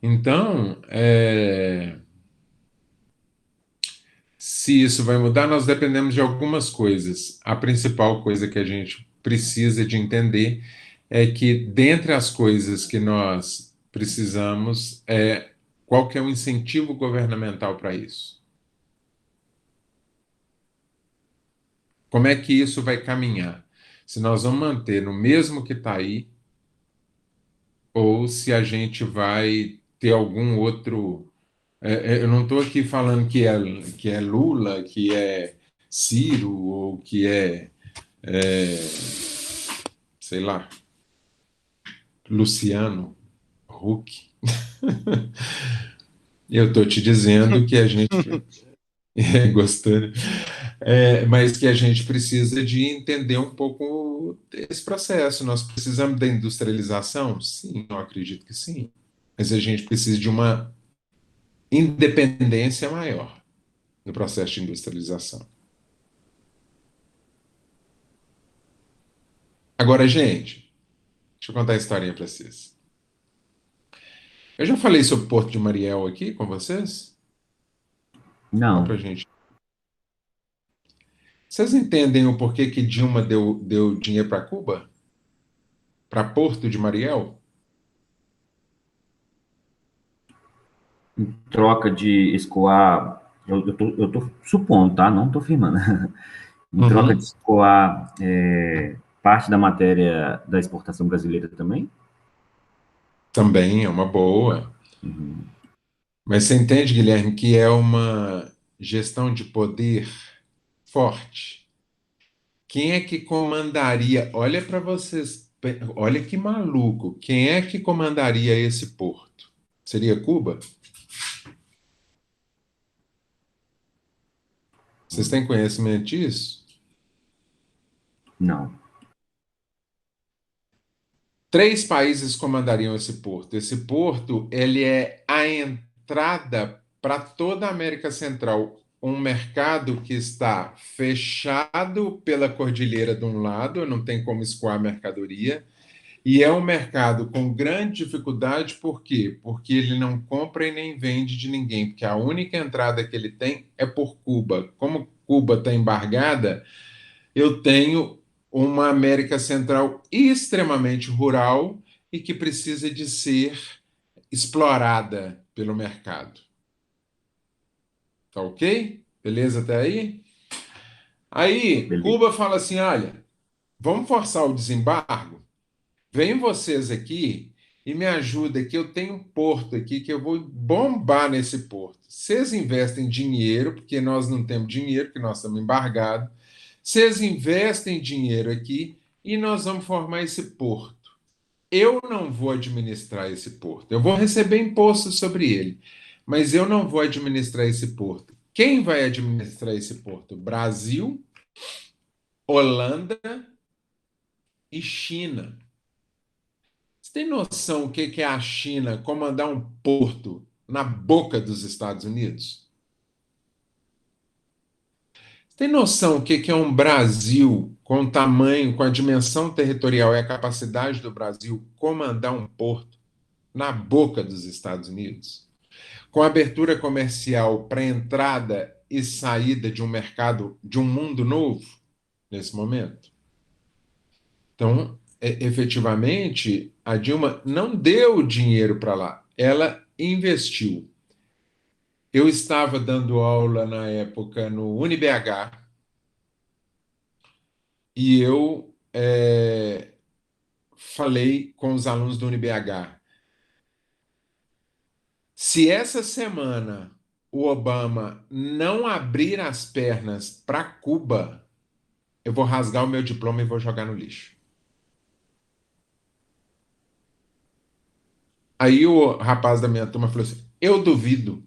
Então, se isso vai mudar, nós dependemos de algumas coisas. A principal coisa que a gente precisa de entender é que, dentre as coisas que nós precisamos, qual que é o incentivo governamental para isso? Como é que isso vai caminhar? Se nós vamos manter no mesmo que está aí, ou se a gente vai ter algum outro. Eu não estou aqui falando que é Lula, que é Ciro, ou que sei lá, Luciano Huck. Eu estou te dizendo que a gente gostando, mas que a gente precisa de entender um pouco esse processo. Nós precisamos da industrialização? Sim, eu acredito que sim. Mas a gente precisa de uma independência maior no processo de industrialização. Agora, gente, deixa eu contar a historinha para vocês. Eu já falei sobre o Porto de Mariel aqui com vocês? Só Não. pra gente. Vocês entendem o porquê que Dilma deu dinheiro para Cuba? Para Porto de Mariel? Em troca de escoar, eu tô supondo, tá? Não tô afirmando. Em troca de Uhum. escoar parte da matéria da exportação brasileira também? Também é uma boa. Uhum. Mas você entende, Guilherme, que é uma gestão de poder forte. Quem é que comandaria? Olha para vocês, olha que maluco. Quem é que comandaria esse porto? Seria Cuba? Vocês têm conhecimento disso? Não. 3 países comandariam esse porto. Esse porto, ele é a entrada para toda a América Central um mercado que está fechado pela cordilheira de um lado, não tem como escoar mercadoria, e é um mercado com grande dificuldade, por quê? Porque ele não compra e nem vende de ninguém, porque a única entrada que ele tem é por Cuba. Como Cuba está embargada, eu tenho uma América Central extremamente rural e que precisa de ser explorada pelo mercado. Tá ok? Beleza até aí? Aí, Beleza. Cuba fala assim: olha, vamos forçar o desembargo? Vem vocês aqui e me ajuda que eu tenho um porto aqui que eu vou bombar nesse porto. Vocês investem dinheiro, porque nós não temos dinheiro, porque nós estamos embargados. Vocês investem dinheiro aqui e nós vamos formar esse porto. Eu não vou administrar esse porto. Eu vou receber imposto sobre ele, mas eu não vou administrar esse porto. Quem vai administrar esse porto? Brasil, Holanda e China. Você tem noção o que é a China comandar um porto na boca dos Estados Unidos? Você tem noção o que é um Brasil com o tamanho, com a dimensão territorial e a capacidade do Brasil comandar um porto na boca dos Estados Unidos? Com abertura comercial para entrada e saída de um mercado, de um mundo novo, nesse momento? Então, efetivamente, a Dilma não deu dinheiro para lá, ela investiu. Eu estava dando aula na época no UniBH e eu falei com os alunos do UniBH: se essa semana o Obama não abrir as pernas para Cuba, eu vou rasgar o meu diploma e vou jogar no lixo. Aí o rapaz da minha turma falou assim: eu duvido.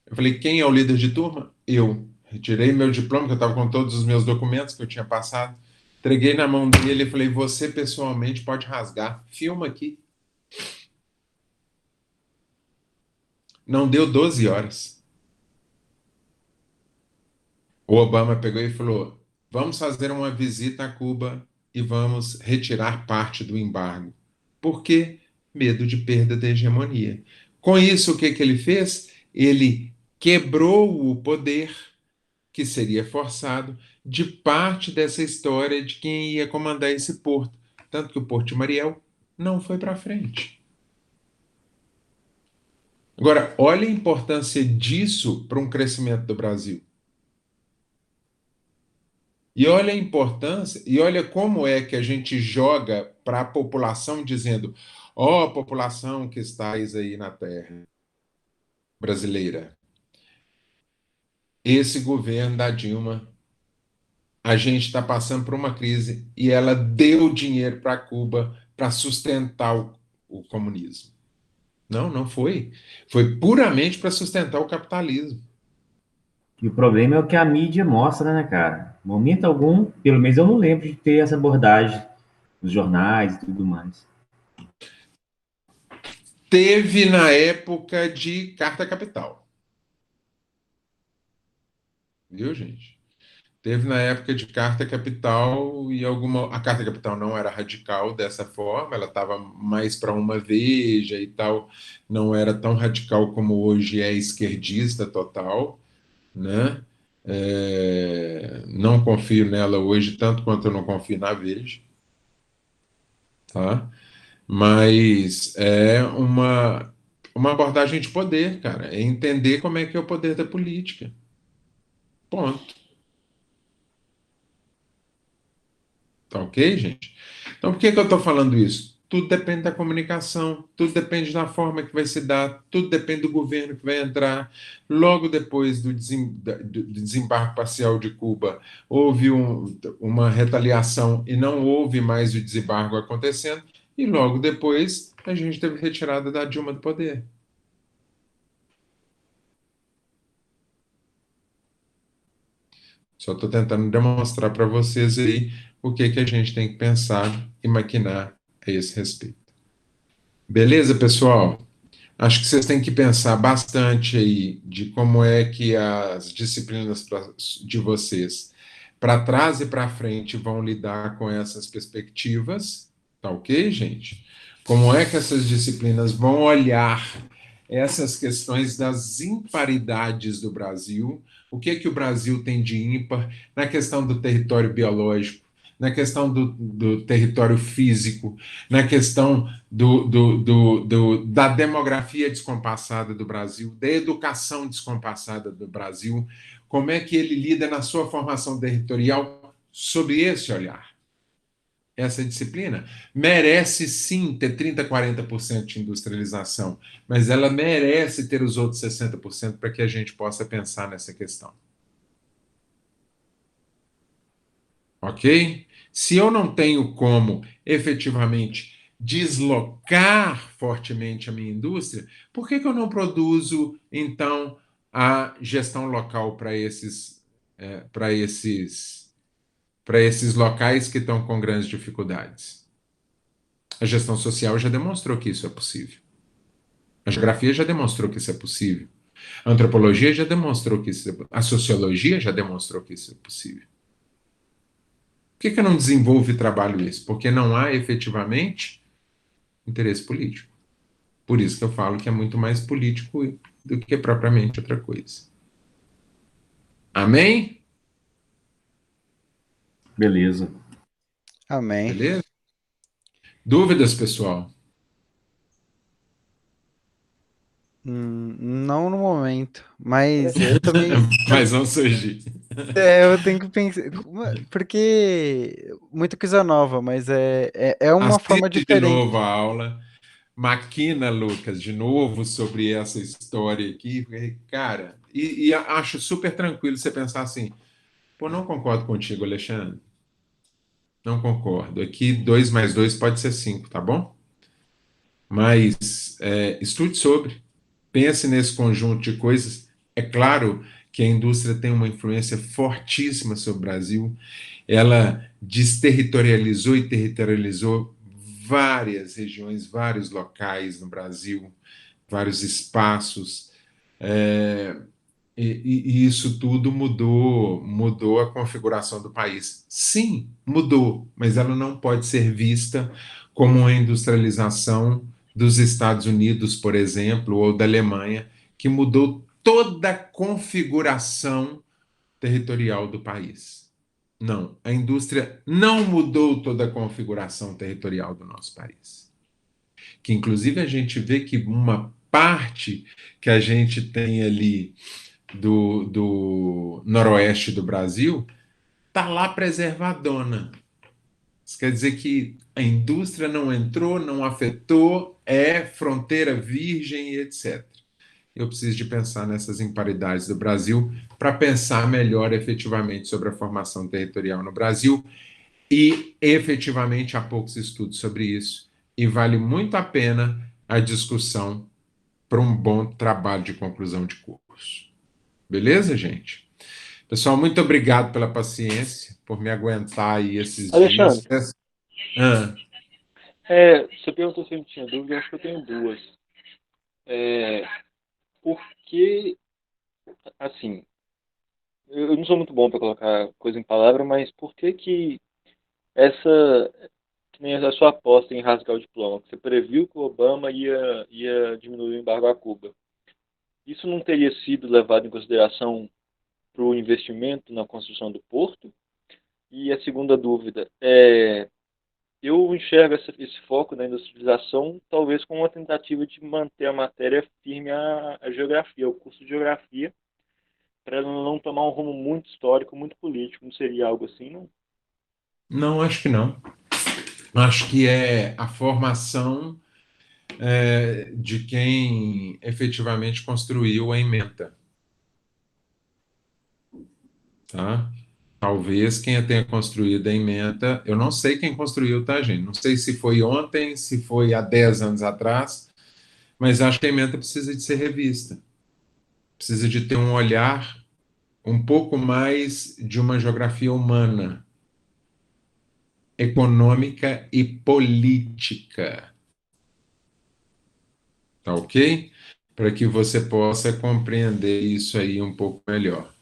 Eu falei: quem é o líder de turma? Eu. Retirei meu diploma, que eu estava com todos os meus documentos que eu tinha passado, entreguei na mão dele e falei: você pessoalmente pode rasgar. Filma aqui. Não deu 12 horas. O Obama pegou e falou: vamos fazer uma visita a Cuba e vamos retirar parte do embargo. Por quê? Medo de perda da hegemonia. Com isso, o que ele fez? Ele quebrou o poder que seria forçado de parte dessa história de quem ia comandar esse porto. Tanto que o Porto de Mariel não foi para frente. Agora, olha a importância disso para um crescimento do Brasil. E olha a importância, e olha como é que a gente joga para a população dizendo: ó, população que estáis aí na terra brasileira, esse governo da Dilma, a gente está passando por uma crise e ela deu dinheiro para Cuba para sustentar o comunismo. Não, não foi. Foi puramente para sustentar o capitalismo. E o problema é o que a mídia mostra, né, cara? Momento algum, pelo menos eu não lembro de ter essa abordagem nos jornais e tudo mais. Teve na época de Carta Capital. Viu, gente? Teve na época de Carta Capital e alguma. A Carta Capital não era radical dessa forma, ela estava mais para uma Veja e tal, não era tão radical como hoje é esquerdista total, né? Não confio nela hoje tanto quanto eu não confio na Veja, tá? Mas é uma abordagem de poder, cara, é entender como é que é o poder da política. Ponto. Tá ok, gente? Então, por que eu estou falando isso? Tudo depende da comunicação, tudo depende da forma que vai se dar, tudo depende do governo que vai entrar. Logo depois do desembarque parcial de Cuba, houve uma retaliação e não houve mais o desembargo acontecendo, e logo depois a gente teve retirada da Dilma do poder. Só estou tentando demonstrar para vocês aí o que a gente tem que pensar e maquinar a esse respeito. Beleza, pessoal? Acho que vocês têm que pensar bastante aí de como é que as disciplinas de vocês, para trás e para frente, vão lidar com essas perspectivas, tá ok, gente? Como é que essas disciplinas vão olhar essas questões das imparidades do Brasil, o que é que o Brasil tem de ímpar na questão do território biológico, na questão do território físico, na questão da demografia descompassada do Brasil, da educação descompassada do Brasil, como é que ele lida na sua formação territorial sob esse olhar. Essa disciplina merece sim ter 30, 40% de industrialização, mas ela merece ter os outros 60% para que a gente possa pensar nessa questão. Ok? Se eu não tenho como efetivamente deslocar fortemente a minha indústria, por que eu não produzo, então, a gestão local para esses locais que estão com grandes dificuldades? A gestão social já demonstrou que isso é possível. A geografia já demonstrou que isso é possível. A antropologia já demonstrou que isso é possível. A sociologia já demonstrou que isso é possível. Por que eu não desenvolvo e trabalho isso? Porque não há efetivamente interesse político. Por isso que eu falo que é muito mais político do que propriamente outra coisa. Amém? Beleza. Amém. Beleza? Dúvidas, pessoal? Não no momento, mas eu também. Mas vão surgir. Eu tenho que pensar. Porque muita coisa nova, mas é uma forma Assiste de diferente. novo a aula. Maquina, Lucas, de novo sobre essa história aqui. Cara, e acho super tranquilo você pensar assim, pô, não concordo contigo, Alexandre. Não concordo. Aqui 2 mais 2 pode ser 5, tá bom? Mas estude sobre, pense nesse conjunto de coisas. É claro que a indústria tem uma influência fortíssima sobre o Brasil. Ela desterritorializou e territorializou várias regiões, vários locais no Brasil, vários espaços. E isso tudo mudou a configuração do país. Sim, mudou, mas ela não pode ser vista como uma industrialização dos Estados Unidos, por exemplo, ou da Alemanha, que mudou toda a configuração territorial do país. Não, a indústria não mudou toda a configuração territorial do nosso país. Que inclusive a gente vê que uma parte que a gente tem ali do noroeste do Brasil está lá preservadona. Isso quer dizer que a indústria não entrou, não afetou, é fronteira virgem e etc. Eu preciso de pensar nessas imparidades do Brasil para pensar melhor efetivamente sobre a formação territorial no Brasil e efetivamente há poucos estudos sobre isso e vale muito a pena a discussão para um bom trabalho de conclusão de curso. Beleza, gente? Pessoal, muito obrigado pela paciência, por me aguentar aí esses dias. Alexandre, Ah, você perguntou se eu tinha dúvida, eu acho que eu tenho duas. É, por que, assim, eu não sou muito bom para colocar coisa em palavra, mas por que essa, que nem a sua aposta em rasgar o diploma, que você previu que o Obama ia diminuir o embargo a Cuba, isso não teria sido levado em consideração para o investimento na construção do porto? E a segunda dúvida eu enxergo esse foco na industrialização talvez como uma tentativa de manter a matéria firme à geografia, ao curso de geografia, para ela não tomar um rumo muito histórico, muito político. Não seria algo assim, não? não, acho que não. Acho que é a formação de quem efetivamente construiu a ementa. Tá? Talvez quem a tenha construído a ementa, eu não sei quem construiu, tá, gente? Não sei se foi ontem, se foi há 10 anos atrás, mas acho que a ementa precisa de ser revista. Precisa de ter um olhar um pouco mais de uma geografia humana, econômica e política. tá ok? Para que você possa compreender isso aí um pouco melhor.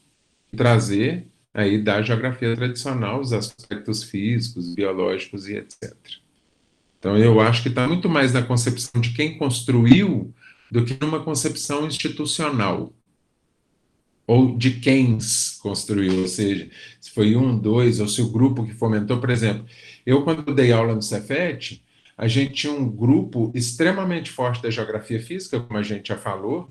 Trazer aí da geografia tradicional os aspectos físicos, biológicos e etc. Então, eu acho que está muito mais na concepção de quem construiu do que numa concepção institucional, ou de quem construiu, ou seja, se foi um, dois, ou se o grupo que fomentou, por exemplo, eu quando dei aula no Cefet, a gente tinha um grupo extremamente forte da geografia física, como a gente já falou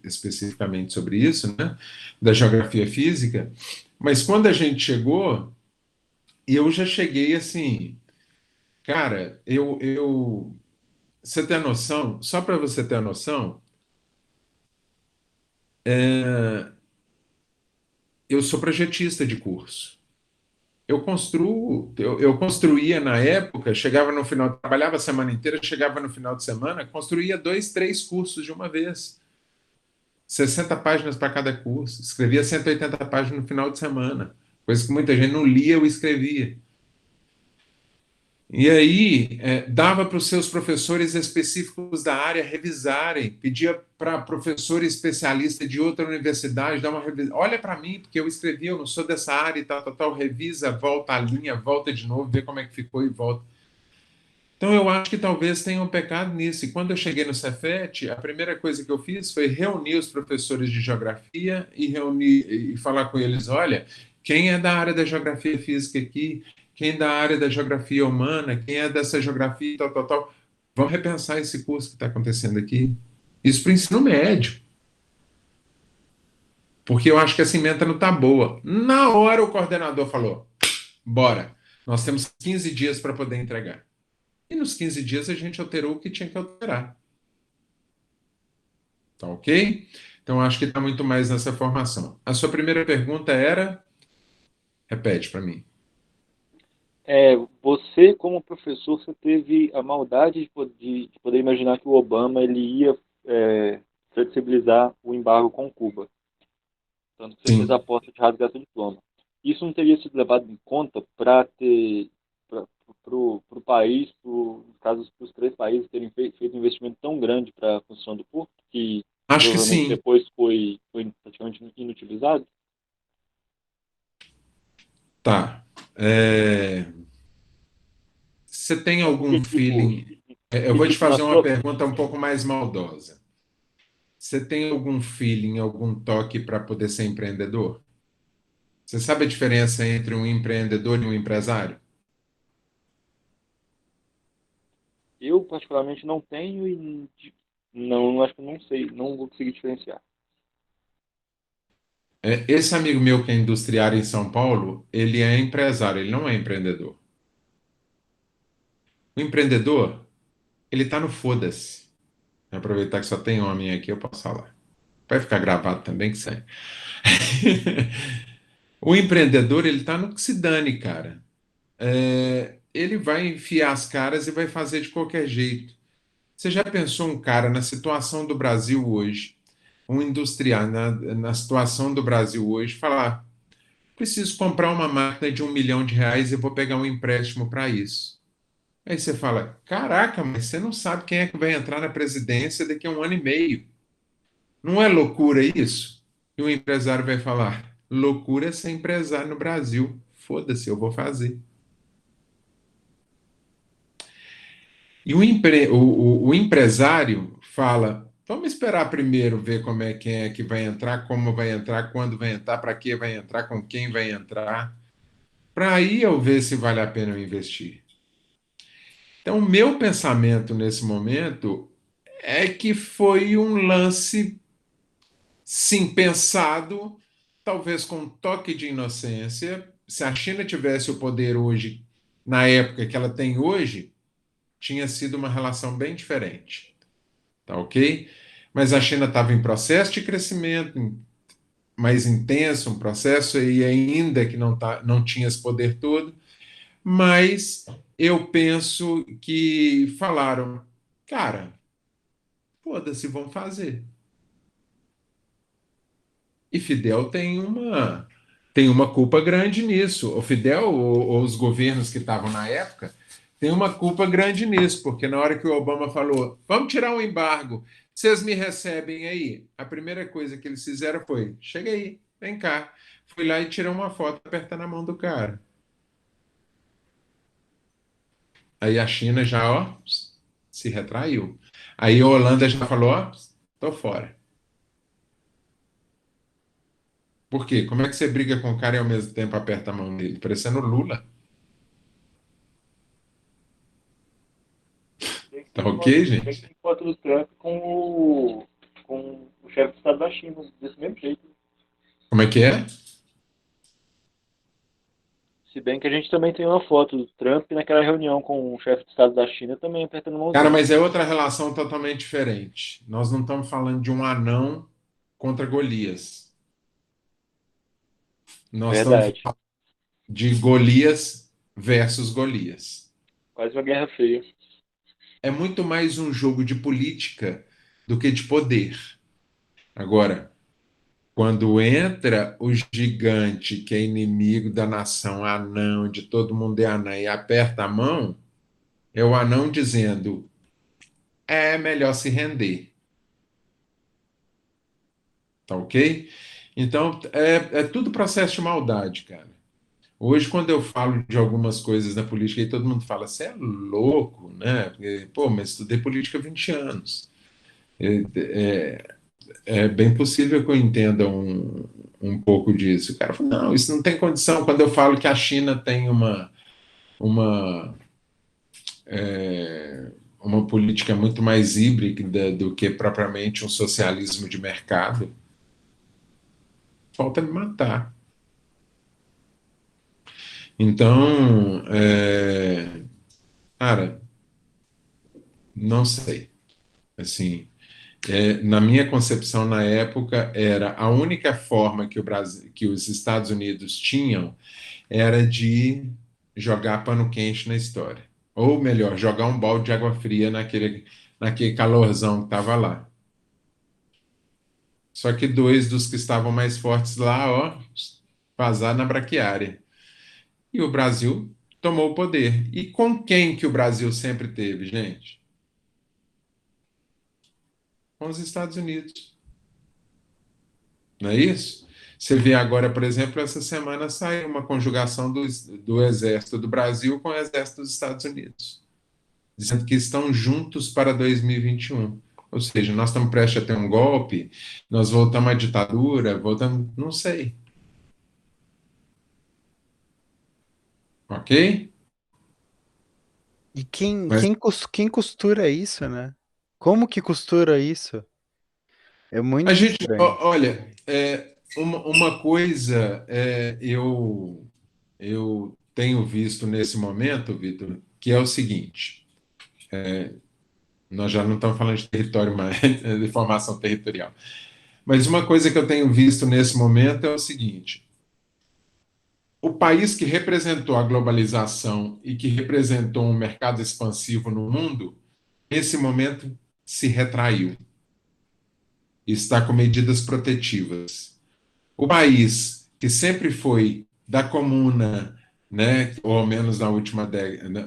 especificamente sobre isso, né, da geografia física, mas quando a gente chegou, eu já cheguei assim, cara, você tem noção, só para você ter a noção, eu sou projetista de curso. Eu construía na época, chegava no final, trabalhava a semana inteira, chegava no final de semana, construía 2, 3 cursos de uma vez. 60 páginas para cada curso. Escrevia 180 páginas no final de semana. Coisa que muita gente não lia, eu escrevia. E aí, dava para os seus professores específicos da área revisarem, pedia para professor especialista de outra universidade dar uma revisão. Olha para mim, porque eu escrevi, eu não sou dessa área e tal, revisa, volta a linha, volta de novo, vê como é que ficou e volta. Então, eu acho que talvez tenha um pecado nisso. E quando eu cheguei no Cefet, a primeira coisa que eu fiz foi reunir os professores de geografia e falar com eles: olha, quem é da área da geografia física aqui, quem é da área da geografia humana, quem é dessa geografia, tal. Vamos repensar esse curso que está acontecendo aqui. Isso para o ensino médio. Porque eu acho que a cimenta não está boa. Na hora o coordenador falou: bora, nós temos 15 dias para poder entregar. E nos 15 dias a gente alterou o que tinha que alterar. Tá ok? Então acho que está muito mais nessa formação. A sua primeira pergunta era? Repete para mim. Você, como professor, você teve a maldade de poder imaginar que o Obama ele ia flexibilizar o embargo com Cuba. Tanto que você fez a Sim. aposta de rasgar seu diploma. Isso não teria sido levado em conta para o país, no caso, para os três países terem feito um investimento tão grande para a construção do porto, que Acho que provavelmente sim. depois foi praticamente inutilizado? Tá. Você tem Porque, algum tipo, feeling? Eu vou te na fazer uma sua, pergunta um pouco mais maldosa. Você tem algum feeling, algum toque para poder ser empreendedor? Você sabe a diferença entre um empreendedor e um empresário? eu particularmente não tenho e não acho que não sei, não vou conseguir diferenciar. Esse amigo meu que é industriário em São Paulo, ele é empresário, ele não é empreendedor. O empreendedor, ele está no foda-se. Vou aproveitar que só tem homem aqui, eu posso falar. Vai ficar gravado também, que sai. O empreendedor, ele está no que se dane, cara. Ele vai enfiar as caras e vai fazer de qualquer jeito. Você já pensou um cara na situação do Brasil hoje, um industrial na situação do Brasil hoje, falar: preciso comprar uma máquina de R$ 1 milhão e vou pegar um empréstimo para isso. Aí você fala: caraca, mas você não sabe quem é que vai entrar na presidência daqui a 1 ano e meio. Não é loucura isso? E o empresário vai falar: loucura é ser empresário no Brasil. Foda-se, eu vou fazer. E o empresário fala: vamos esperar primeiro ver como é quem é que vai entrar, como vai entrar, quando vai entrar, para que vai entrar, com quem vai entrar, para aí eu ver se vale a pena eu investir. Então, o meu pensamento nesse momento é que foi um lance, sim, pensado, talvez com um toque de inocência. Se a China tivesse o poder hoje, na época que ela tem hoje, tinha sido uma relação bem diferente. Tá ok? Mas a China estava em processo de crescimento mais intenso, um processo e ainda que não tinha esse poder todo, mas eu penso que falaram: cara, foda-se, vão fazer. E Fidel tem uma culpa grande nisso. O Fidel, ou os governos que estavam na época, tem uma culpa grande nisso, porque na hora que o Obama falou: vamos tirar o embargo, Vocês me recebem aí? A primeira coisa que eles fizeram foi: chega aí, vem cá. Fui lá e tirei uma foto apertando a mão do cara. Aí a China já, ó, se retraiu. Aí a Holanda já falou: ó, tô fora. Por quê? Como é que você briga com o cara e ao mesmo tempo aperta a mão dele? Parecendo o Lula. Tá ok, gente? Tem foto do Trump com o chefe do Estado da China, desse mesmo jeito. Como é que é? Se bem que a gente também tem uma foto do Trump naquela reunião com o chefe do Estado da China também apertando a Cara, mãozinha. mas é outra relação totalmente diferente. Nós não estamos falando de um anão contra Golias. Nós estamos Verdade. falando de Golias versus Golias. Quase uma guerra feia. É muito mais um jogo de política do que de poder. Agora, quando entra o gigante que é inimigo da nação, anão, de todo mundo é anão, e aperta a mão, é o anão dizendo: é melhor se render. Tá ok? Então, é tudo processo de maldade, cara. Hoje, quando eu falo de algumas coisas na política, aí todo mundo fala: você é louco, né? Porque, pô, mas estudei política há 20 anos. É bem possível que eu entenda um pouco disso. O cara fala: não, isso não tem condição. Quando eu falo que a China tem uma, uma política muito mais híbrida do que propriamente um socialismo de mercado, falta me matar. Então, cara, não sei. Assim, na minha concepção na época era a única forma que o Brasil, que os Estados Unidos tinham era de jogar pano quente na história, ou melhor, jogar um balde de água fria naquele calorzão que estava lá. Só que dois dos que estavam mais fortes lá, ó, vazaram na braquiária. E o Brasil tomou o poder. E com quem que o Brasil sempre teve, gente? Com os Estados Unidos. Não é isso? Você vê agora, por exemplo, essa semana saiu uma conjugação do Exército do Brasil com o Exército dos Estados Unidos, dizendo que estão juntos para 2021. Ou seja, nós estamos prestes a ter um golpe, nós voltamos à ditadura, voltamos, não sei. Ok? E quem, Mas quem costura isso, né? Como que costura isso? É a muito gente, estranho. olha, uma coisa eu tenho visto nesse momento, Vitor, que é o seguinte: nós já não estamos falando de território mais, de formação territorial. Mas uma coisa que eu tenho visto nesse momento é o seguinte: o país que representou a globalização e que representou um mercado expansivo no mundo, nesse momento se retraiu, está com medidas protetivas. O país que sempre foi da comuna, né, ou ao menos na última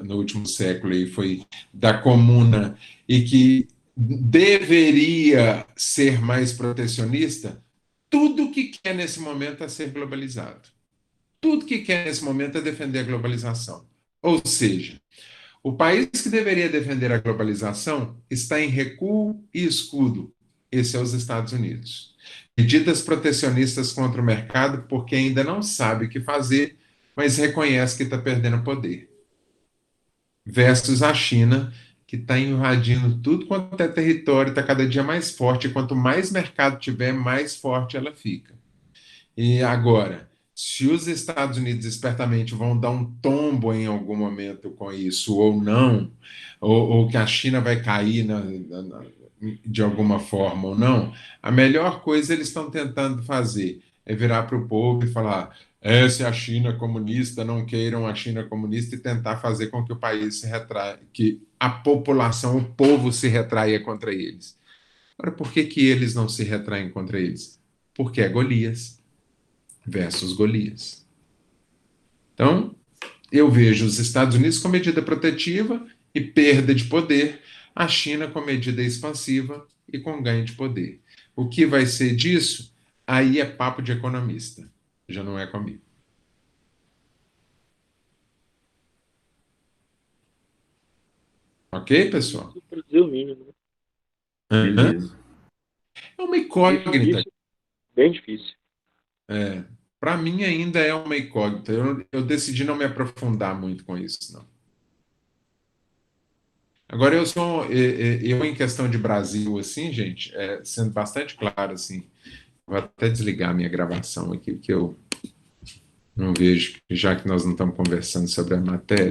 no último século, e foi da comuna e que deveria ser mais protecionista, tudo que quer nesse momento é ser globalizado. Tudo que quer nesse momento é defender a globalização. Ou seja, o país que deveria defender a globalização está em recuo e escudo. Esse é os Estados Unidos. Medidas protecionistas contra o mercado porque ainda não sabe o que fazer, mas reconhece que está perdendo poder. Versus a China, que está invadindo tudo quanto é território, está cada dia mais forte, e quanto mais mercado tiver, mais forte ela fica. E agora, se os Estados Unidos espertamente vão dar um tombo em algum momento com isso, ou não, ou que a China vai cair de alguma forma ou não, a melhor coisa eles estão tentando fazer é virar para o povo e falar: essa é a China comunista, não queiram a China comunista, e tentar fazer com que o país se retraia, que a população, o povo se retraia contra eles. Agora, por que que eles não se retraem contra eles? Porque é Golias versus Golias. Então, eu vejo os Estados Unidos com medida protetiva e perda de poder, a China com medida expansiva e com ganho de poder. O que vai ser disso? Aí é papo de economista, já não é comigo. Ok, pessoal? Isso para dizer o mínimo, né? Beleza. É uma incógnita. Difícil, bem difícil. Para mim ainda é uma incógnita. Eu decidi não me aprofundar muito com isso, não. Agora eu em questão de Brasil, assim, gente, sendo bastante claro, assim, vou até desligar a minha gravação aqui, porque eu não vejo, já que nós não estamos conversando sobre a matéria.